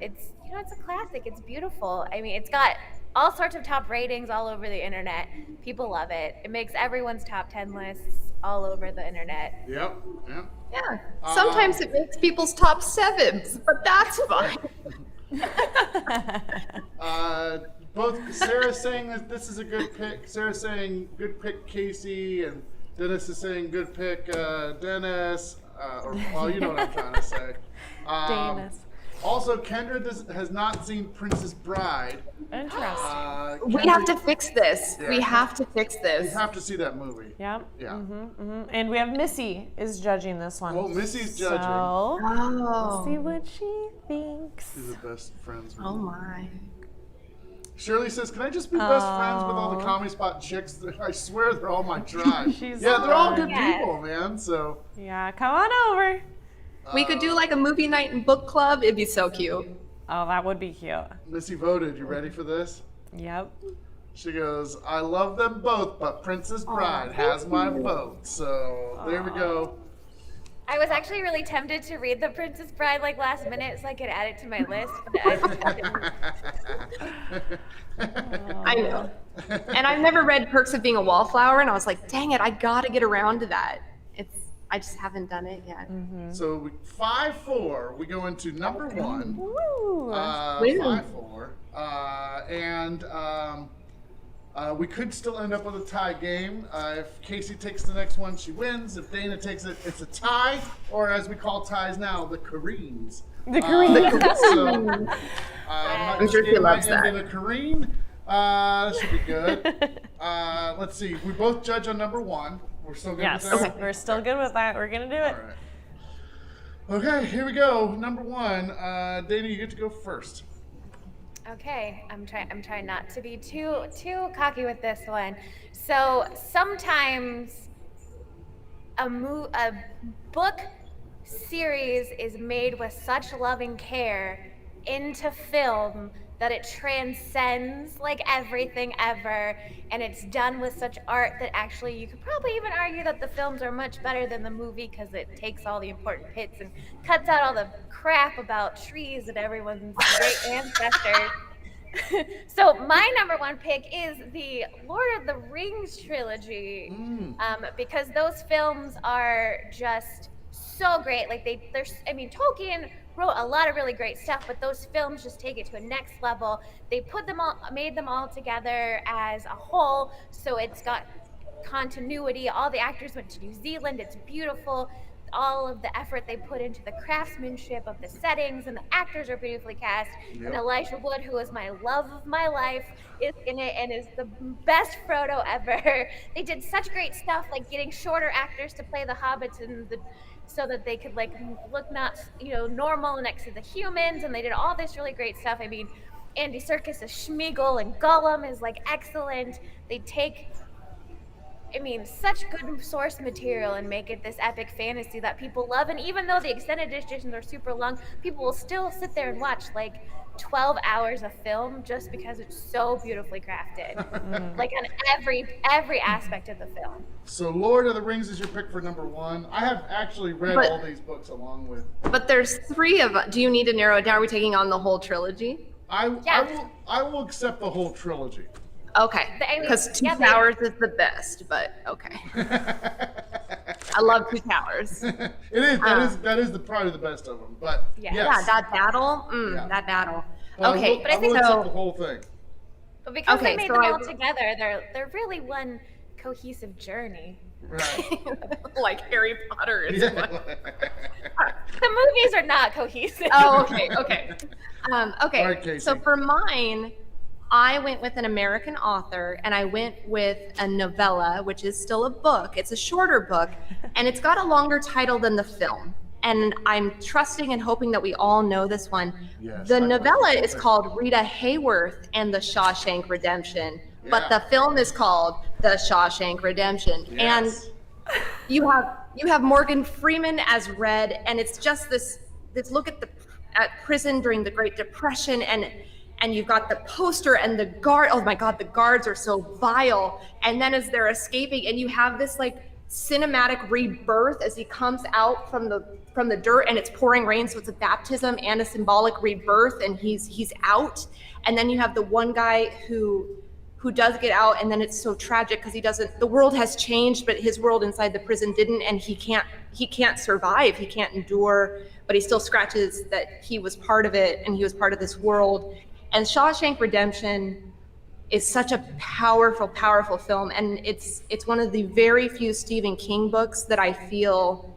E: It's a classic. It's beautiful. I mean, it's got all sorts of top ratings all over the internet. People love it. It makes everyone's top 10 lists all over the internet.
C: Yep.
D: Yeah. Sometimes it makes people's top 7s, but that's fine.
C: Both Sarah saying that this is a good pick. Sarah saying good pick Kacie, and Dennis is saying good pick Dennis. You know what I'm trying to say.
B: Dennis.
C: Also, Kendra has not seen Princess Bride.
B: Interesting.
D: We have to fix this.
C: Yeah.
D: We have to fix this.
C: You have to see that movie.
B: Yeah.
C: Yeah.
B: And we have Missy is judging this one.
C: Well, Missy's judging.
B: So,
D: Oh.
B: see what she thinks.
C: She's the best friends with
D: Oh my.
C: Shirley says, can I just be best friends with all the Comedy Spot chicks? I swear they're all my tribe. They're all good people, man. So
B: Yeah, come on over.
D: We could do like a movie night and book club. It'd be so cute.
B: Oh, that would be cute.
C: Missy voted. You ready for this?
B: Yep.
C: She goes, I love them both, but Princess Bride has my vote. So there we go.
E: I was actually really tempted to read The Princess Bride last minute so I could add it to my list, but
D: I know. And I've never read Perks of Being a Wallflower, and I was like, dang it, I gotta get around to that. I just haven't done it yet.
C: So 5-4, we go into number 1.
B: Woo.
C: 5-4. We could still end up with a tie game. If Kacie takes the next one, she wins. If Dayna takes it, it's a tie, or as we call ties now, the Kareens.
B: The Korean.
D: I'm sure she loves that.
C: The Kareen. This should be good. Let's see. We both judge on number 1. We're still good
B: Yes,
C: with that?
B: okay. We're still good with that. We're gonna do it.
C: All right. Okay, here we go. Number 1. Dayna, you get to go first.
E: okay, I'm trying not to be too cocky with this one. So sometimes a book series is made with such loving care into film that it transcends everything ever, and it's done with such art that actually you could probably even argue that the films are much better than the movie because it takes all the important bits and cuts out all the crap about trees and everyone's great ancestors. So my number 1 pick is the Lord of the Rings trilogy, because those films are just so great. Tolkien wrote a lot of really great stuff, but those films just take it to a next level. They made them all together as a whole, so it's got continuity. All the actors went to New Zealand. It's beautiful. All of the effort they put into the craftsmanship of the settings, and the actors are beautifully cast.
C: Yep.
E: And Elijah Wood, who is my love of my life, is in it and is the best Frodo ever. They did such great stuff, like getting shorter actors to play the hobbits so that they could look not normal next to the humans, and they did all this really great stuff. I mean, Andy Serkis as Schmeagol, and Gollum is excellent. They take such good source material and make it this epic fantasy that people love. And even though the extended editions are super long, people will still sit there and watch 12 hours of film just because it's so beautifully crafted, on every aspect of the film.
C: So Lord of the Rings is your pick for number 1. I have actually read all these books along with.
D: But there's 3 of them. Do you need to narrow it down? Are we taking on the whole trilogy?
C: I will accept the whole trilogy.
D: Okay, because Two Towers is the best, but okay. I love Two Towers.
C: It is. That is probably the best of them. But
E: Yeah.
C: yes.
D: Yeah, that battle. That battle. Okay,
E: But I think
C: accept the whole thing.
E: But because they
D: Okay,
E: made
D: so
E: them all together, they're really one cohesive journey.
C: Right.
D: like Harry Potter is one.
E: The movies are not cohesive.
D: Oh, okay. Okay.
C: All right, Kacie.
D: So for mine, I went with an American author, and I went with a novella, which is still a book. It's a shorter book, and it's got a longer title than the film. And I'm trusting and hoping that we all know this one.
C: Yes,
D: The
C: I
D: novella
C: know.
D: is called Rita Hayworth and the Shawshank Redemption, but the film is called The Shawshank Redemption.
C: Yes.
D: And you have Morgan Freeman as Red, and it's just this look at at prison during the Great Depression, and you've got the poster and the guard. Oh my God, the guards are so vile. And then as they're escaping, and you have this like cinematic rebirth as he comes out from the dirt, and it's pouring rain, so it's a baptism and a symbolic rebirth, and he's out. And then you have the one guy who does get out, and then it's so tragic because the world has changed, but his world inside the prison didn't, and he can't survive, he can't endure, but he still scratches that he was part of it and he was part of this world. And Shawshank Redemption is such a powerful, powerful film, and it's one of the very few Stephen King books that I feel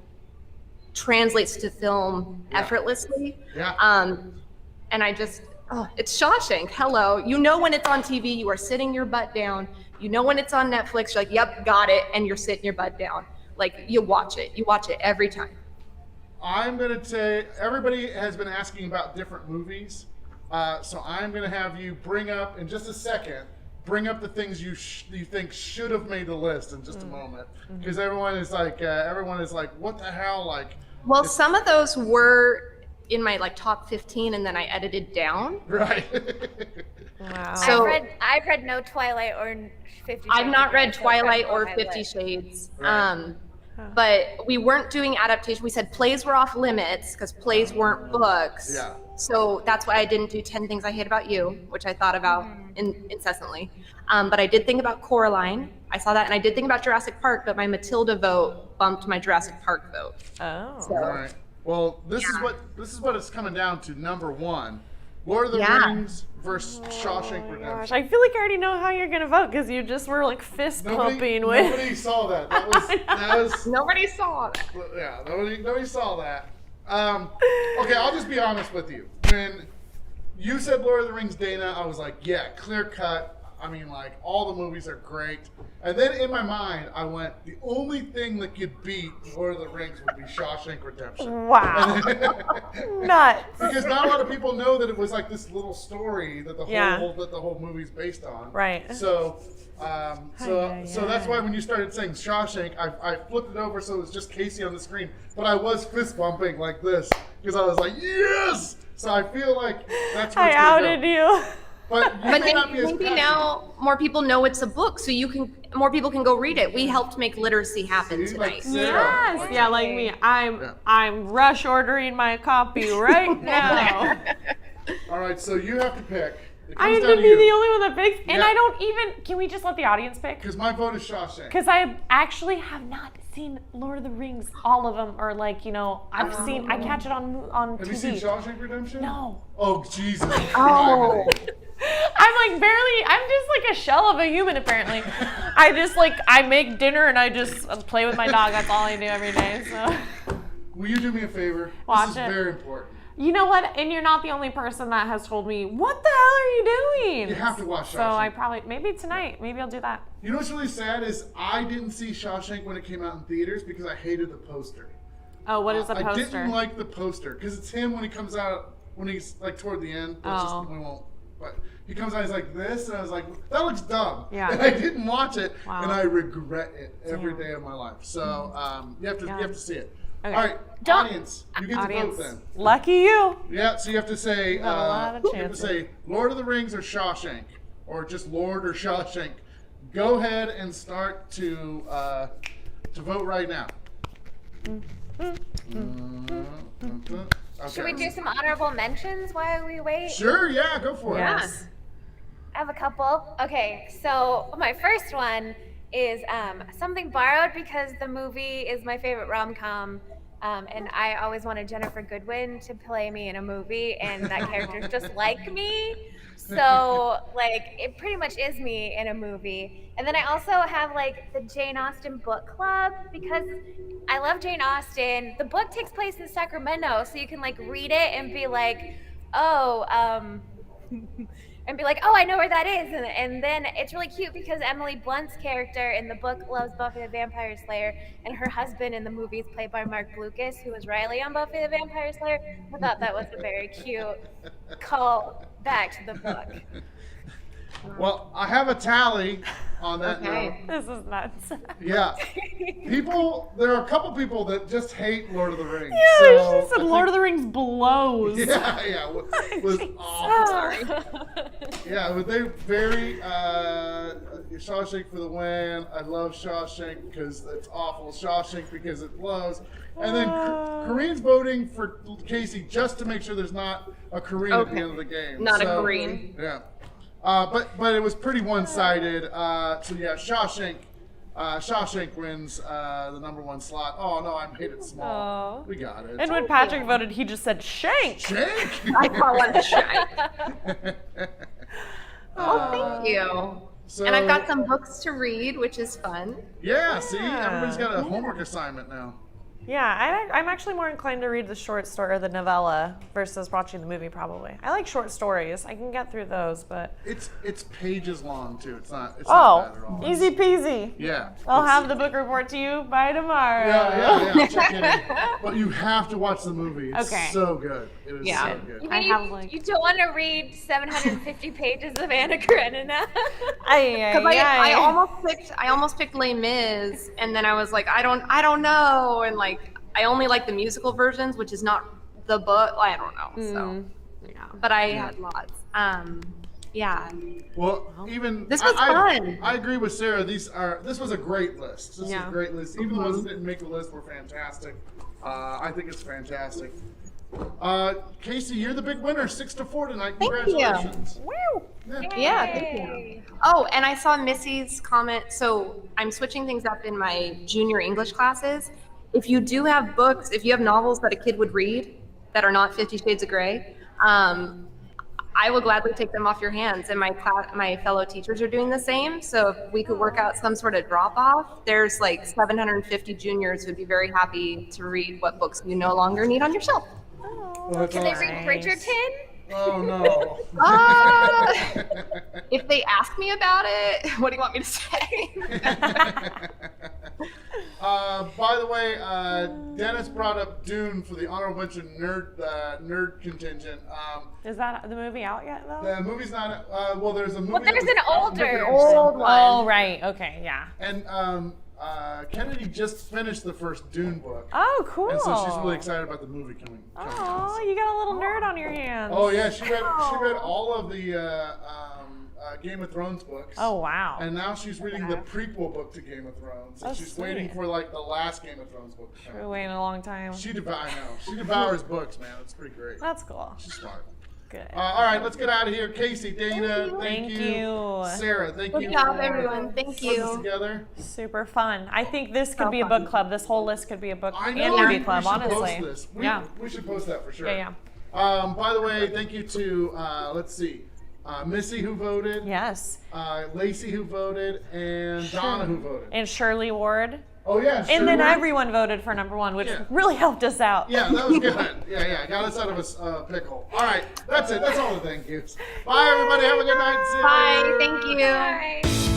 D: translates to film effortlessly. And I just, it's Shawshank. Hello. You know when it's on TV, you are sitting your butt down. You know when it's on Netflix, you're like, yep, got it, and you're sitting your butt down. Like, you watch it. You watch it every time.
C: I'm going to say, everybody has been asking about different movies. So I'm going to have you bring up, in just a second, the things you think should have made the list in just a moment. Because everyone is like, what the hell? Like,
D: well, some of those were in my like top 15, and then I edited down.
C: Right.
B: Wow.
D: So
E: I've read no Twilight or 50 Shades.
D: I've not read Twilight or 50 Shades.
C: Right.
D: But we weren't doing adaptation. We said plays were off limits because plays weren't books.
C: Yeah.
D: So that's why I didn't do 10 Things I Hate About You, which I thought about incessantly. But I did think about Coraline. I saw that, and I did think about Jurassic Park, but my Matilda vote bumped my Jurassic Park vote.
B: Oh.
D: So,
C: All right. Well, this is what it's coming down to. Number one, Lord of the Rings versus Shawshank Redemption.
B: Gosh, I feel like I already know how you're gonna vote because you just were like fist pumping with.
C: Nobody saw that. That was
D: nobody saw that.
C: Yeah, nobody saw that. Okay, I'll just be honest with you. When you said Lord of the Rings, Dayna, I was like, yeah, clear cut. I mean, like, all the movies are great. And then in my mind, I went, the only thing that could beat Lord of the Rings would be Shawshank Redemption.
B: Wow. Nuts.
C: Because not a lot of people know that it was like this little story that the whole movie's based on.
B: Right.
C: So that's why when you started saying Shawshank, I flipped it over so it was just Kacie on the screen. But I was fist bumping like this because I was like, yes! So I feel like that's where
B: I
C: it's gonna
B: outed
C: go.
B: you.
C: But
D: maybe now more people know it's a book, so more people can go read it. We helped make literacy happen tonight.
B: Yes, yeah, like me. I'm rush ordering my copy right now.
C: All right, so you have to pick.
B: I have to be the only one that picks, and I don't even. Can we just let the audience pick?
C: Because my vote is Shawshank.
B: Because I actually have not seen Lord of the Rings, all of them, or like I've seen. I catch it on TV.
C: Have you seen Shawshank Redemption?
B: No.
C: Oh Jesus.
D: Oh.
B: I'm like barely. I'm just like a shell of a human. Apparently, I make dinner and I just play with my dog. That's all I do every day. So.
C: Will you do me a favor?
B: Watch
C: this is
B: it.
C: very important.
B: You know what? And you're not the only person that has told me, what the hell are you doing?
C: You have to watch Shawshank.
B: So I maybe tonight, maybe I'll do that.
C: You know what's really sad is I didn't see Shawshank when it came out in theaters because I hated the poster.
B: Oh, what is the poster?
C: I didn't like the poster because it's him when he comes out, when he's like toward the end. We won't. But he comes out, he's like this, and I was like, that looks dumb.
B: Yeah.
C: And I didn't watch it,
B: Wow.
C: and I regret it every day of my life. So you have to see it.
B: Okay.
C: All right, audience, you get to vote then.
B: Lucky you.
C: Yeah, so you have to say,
B: Got a lot of
C: you have to
B: chances.
C: say Lord of the Rings or Shawshank, or just Lord or Shawshank. Go ahead and start to vote right now. Okay.
E: Should we do some honorable mentions while we wait?
C: Sure, yeah, go for it.
B: Yes.
E: I have a couple. Okay, so my first one is something borrowed because the movie is my favorite rom-com, and I always wanted Jennifer Goodwin to play me in a movie, and that character's just like me. So, like, it pretty much is me in a movie. And then I also have, like, the Jane Austen book club because I love Jane Austen. The book takes place in Sacramento, so you can, like, read it and be like, oh, I know where that is. And then it's really cute because Emily Blunt's character in the book loves Buffy the Vampire Slayer, and her husband in the movie is played by Mark Blucas, who was Riley on Buffy the Vampire Slayer. I thought that was a very cute call back to the book.
C: Well, I have a tally. on that note.
B: This is nuts.
C: Yeah. There are a couple people that just hate Lord of the Rings.
B: Yeah,
C: so
B: she said Lord of the Rings blows.
C: Yeah, was awful.
B: Sorry.
C: Yeah, but they very Shawshank for the win. I love Shawshank because it's awful. Shawshank because it blows. And then Kareem's voting for Kacie just to make sure there's not a Kareem at the end of the game.
D: Not a Kareem.
C: Yeah. But it was pretty one-sided. So yeah, Shawshank wins the number 1 slot. Oh no, I made it small. We got it.
B: And when Patrick voted, he just said Shank.
C: Shank.
D: I call him Shank. Thank you.
C: So,
D: And I've got some books to read, which is fun.
C: Yeah, see, everybody's got a homework assignment now.
B: Yeah, I'm actually more inclined to read the short story or the novella versus watching the movie. Probably, I like short stories. I can get through those, but
C: It's pages long too. It's not bad at all.
B: Easy peasy.
C: Yeah.
B: I'll have the book report to you by tomorrow.
C: Yeah. Check it in. But you have to watch the movie. It's so good. It is so good.
E: You mean you don't want to read 750 pages of Anna Karenina?
D: I almost picked Les Mis, and then I was like, I don't know, and like I only like the musical versions, which is not the book. I don't know. So yeah, but I had lots. Yeah.
C: Well, even
D: this was fun.
C: I agree with Sarah. This was a great list. This is a great list. Even the ones that didn't make the list were fantastic. I think it's fantastic. Kacie, you're the big winner, 6-4 tonight. Congratulations.
B: Woo!
D: Yeah, thank you. Oh, and I saw Missy's comment. So I'm switching things up in my junior English classes. If you do have books, if you have novels that a kid would read that are not 50 Shades of Grey, I will gladly take them off your hands. And my fellow teachers are doing the same. So if we could work out some sort of drop off, there's like 750 juniors who'd be very happy to read what books you no longer need on your shelf.
E: Can they read Bridgerton?
C: Oh no.
D: If they ask me about it, what do you want me to say?
C: By the way, Dennis brought up Dune for the honorable mention nerd contingent.
B: Is that the movie out yet though?
C: The movie's not. Well, there's a movie.
E: Well, there's an older.
D: Old one.
B: Oh right, okay, yeah.
C: And Kennedy just finished the first Dune book.
B: Oh, cool.
C: And so she's really excited about the movie coming.
B: Oh, you got a little nerd on your hands.
C: Oh yeah, she read all of the Game of Thrones books.
B: Oh wow.
C: And now she's reading the prequel book to Game of Thrones. And she's waiting for like the last Game of Thrones book.
B: We're waiting a long time.
C: She devours books, man. It's pretty great.
B: That's cool.
C: She's smart.
B: Good.
C: All right, let's get out of here. Kacie, Dayna, thank
B: you.
C: Sarah, thank you.
D: Good job, everyone. Thank
C: Putting this
D: you.
C: together.
B: Super fun. I think this could be a book club. This whole list could be a book
C: I
B: and
C: know.
B: movie club,
C: we should
B: honestly.
C: Post this. We should post that for sure.
B: Yeah.
C: By the way, thank you to let's see, Missy who voted.
B: Yes.
C: Lacey who voted, and Donna who voted.
B: And Shirley Ward.
C: Oh yeah.
B: And then
C: Shirley.
B: everyone voted for number 1, which really helped us out.
C: Yeah, that was good. Yeah, got us out of a pickle. All right, that's it. That's all the thank yous. Bye, everybody. Have a good night. See you
D: Bye.
C: later.
D: Thank you.
E: Bye.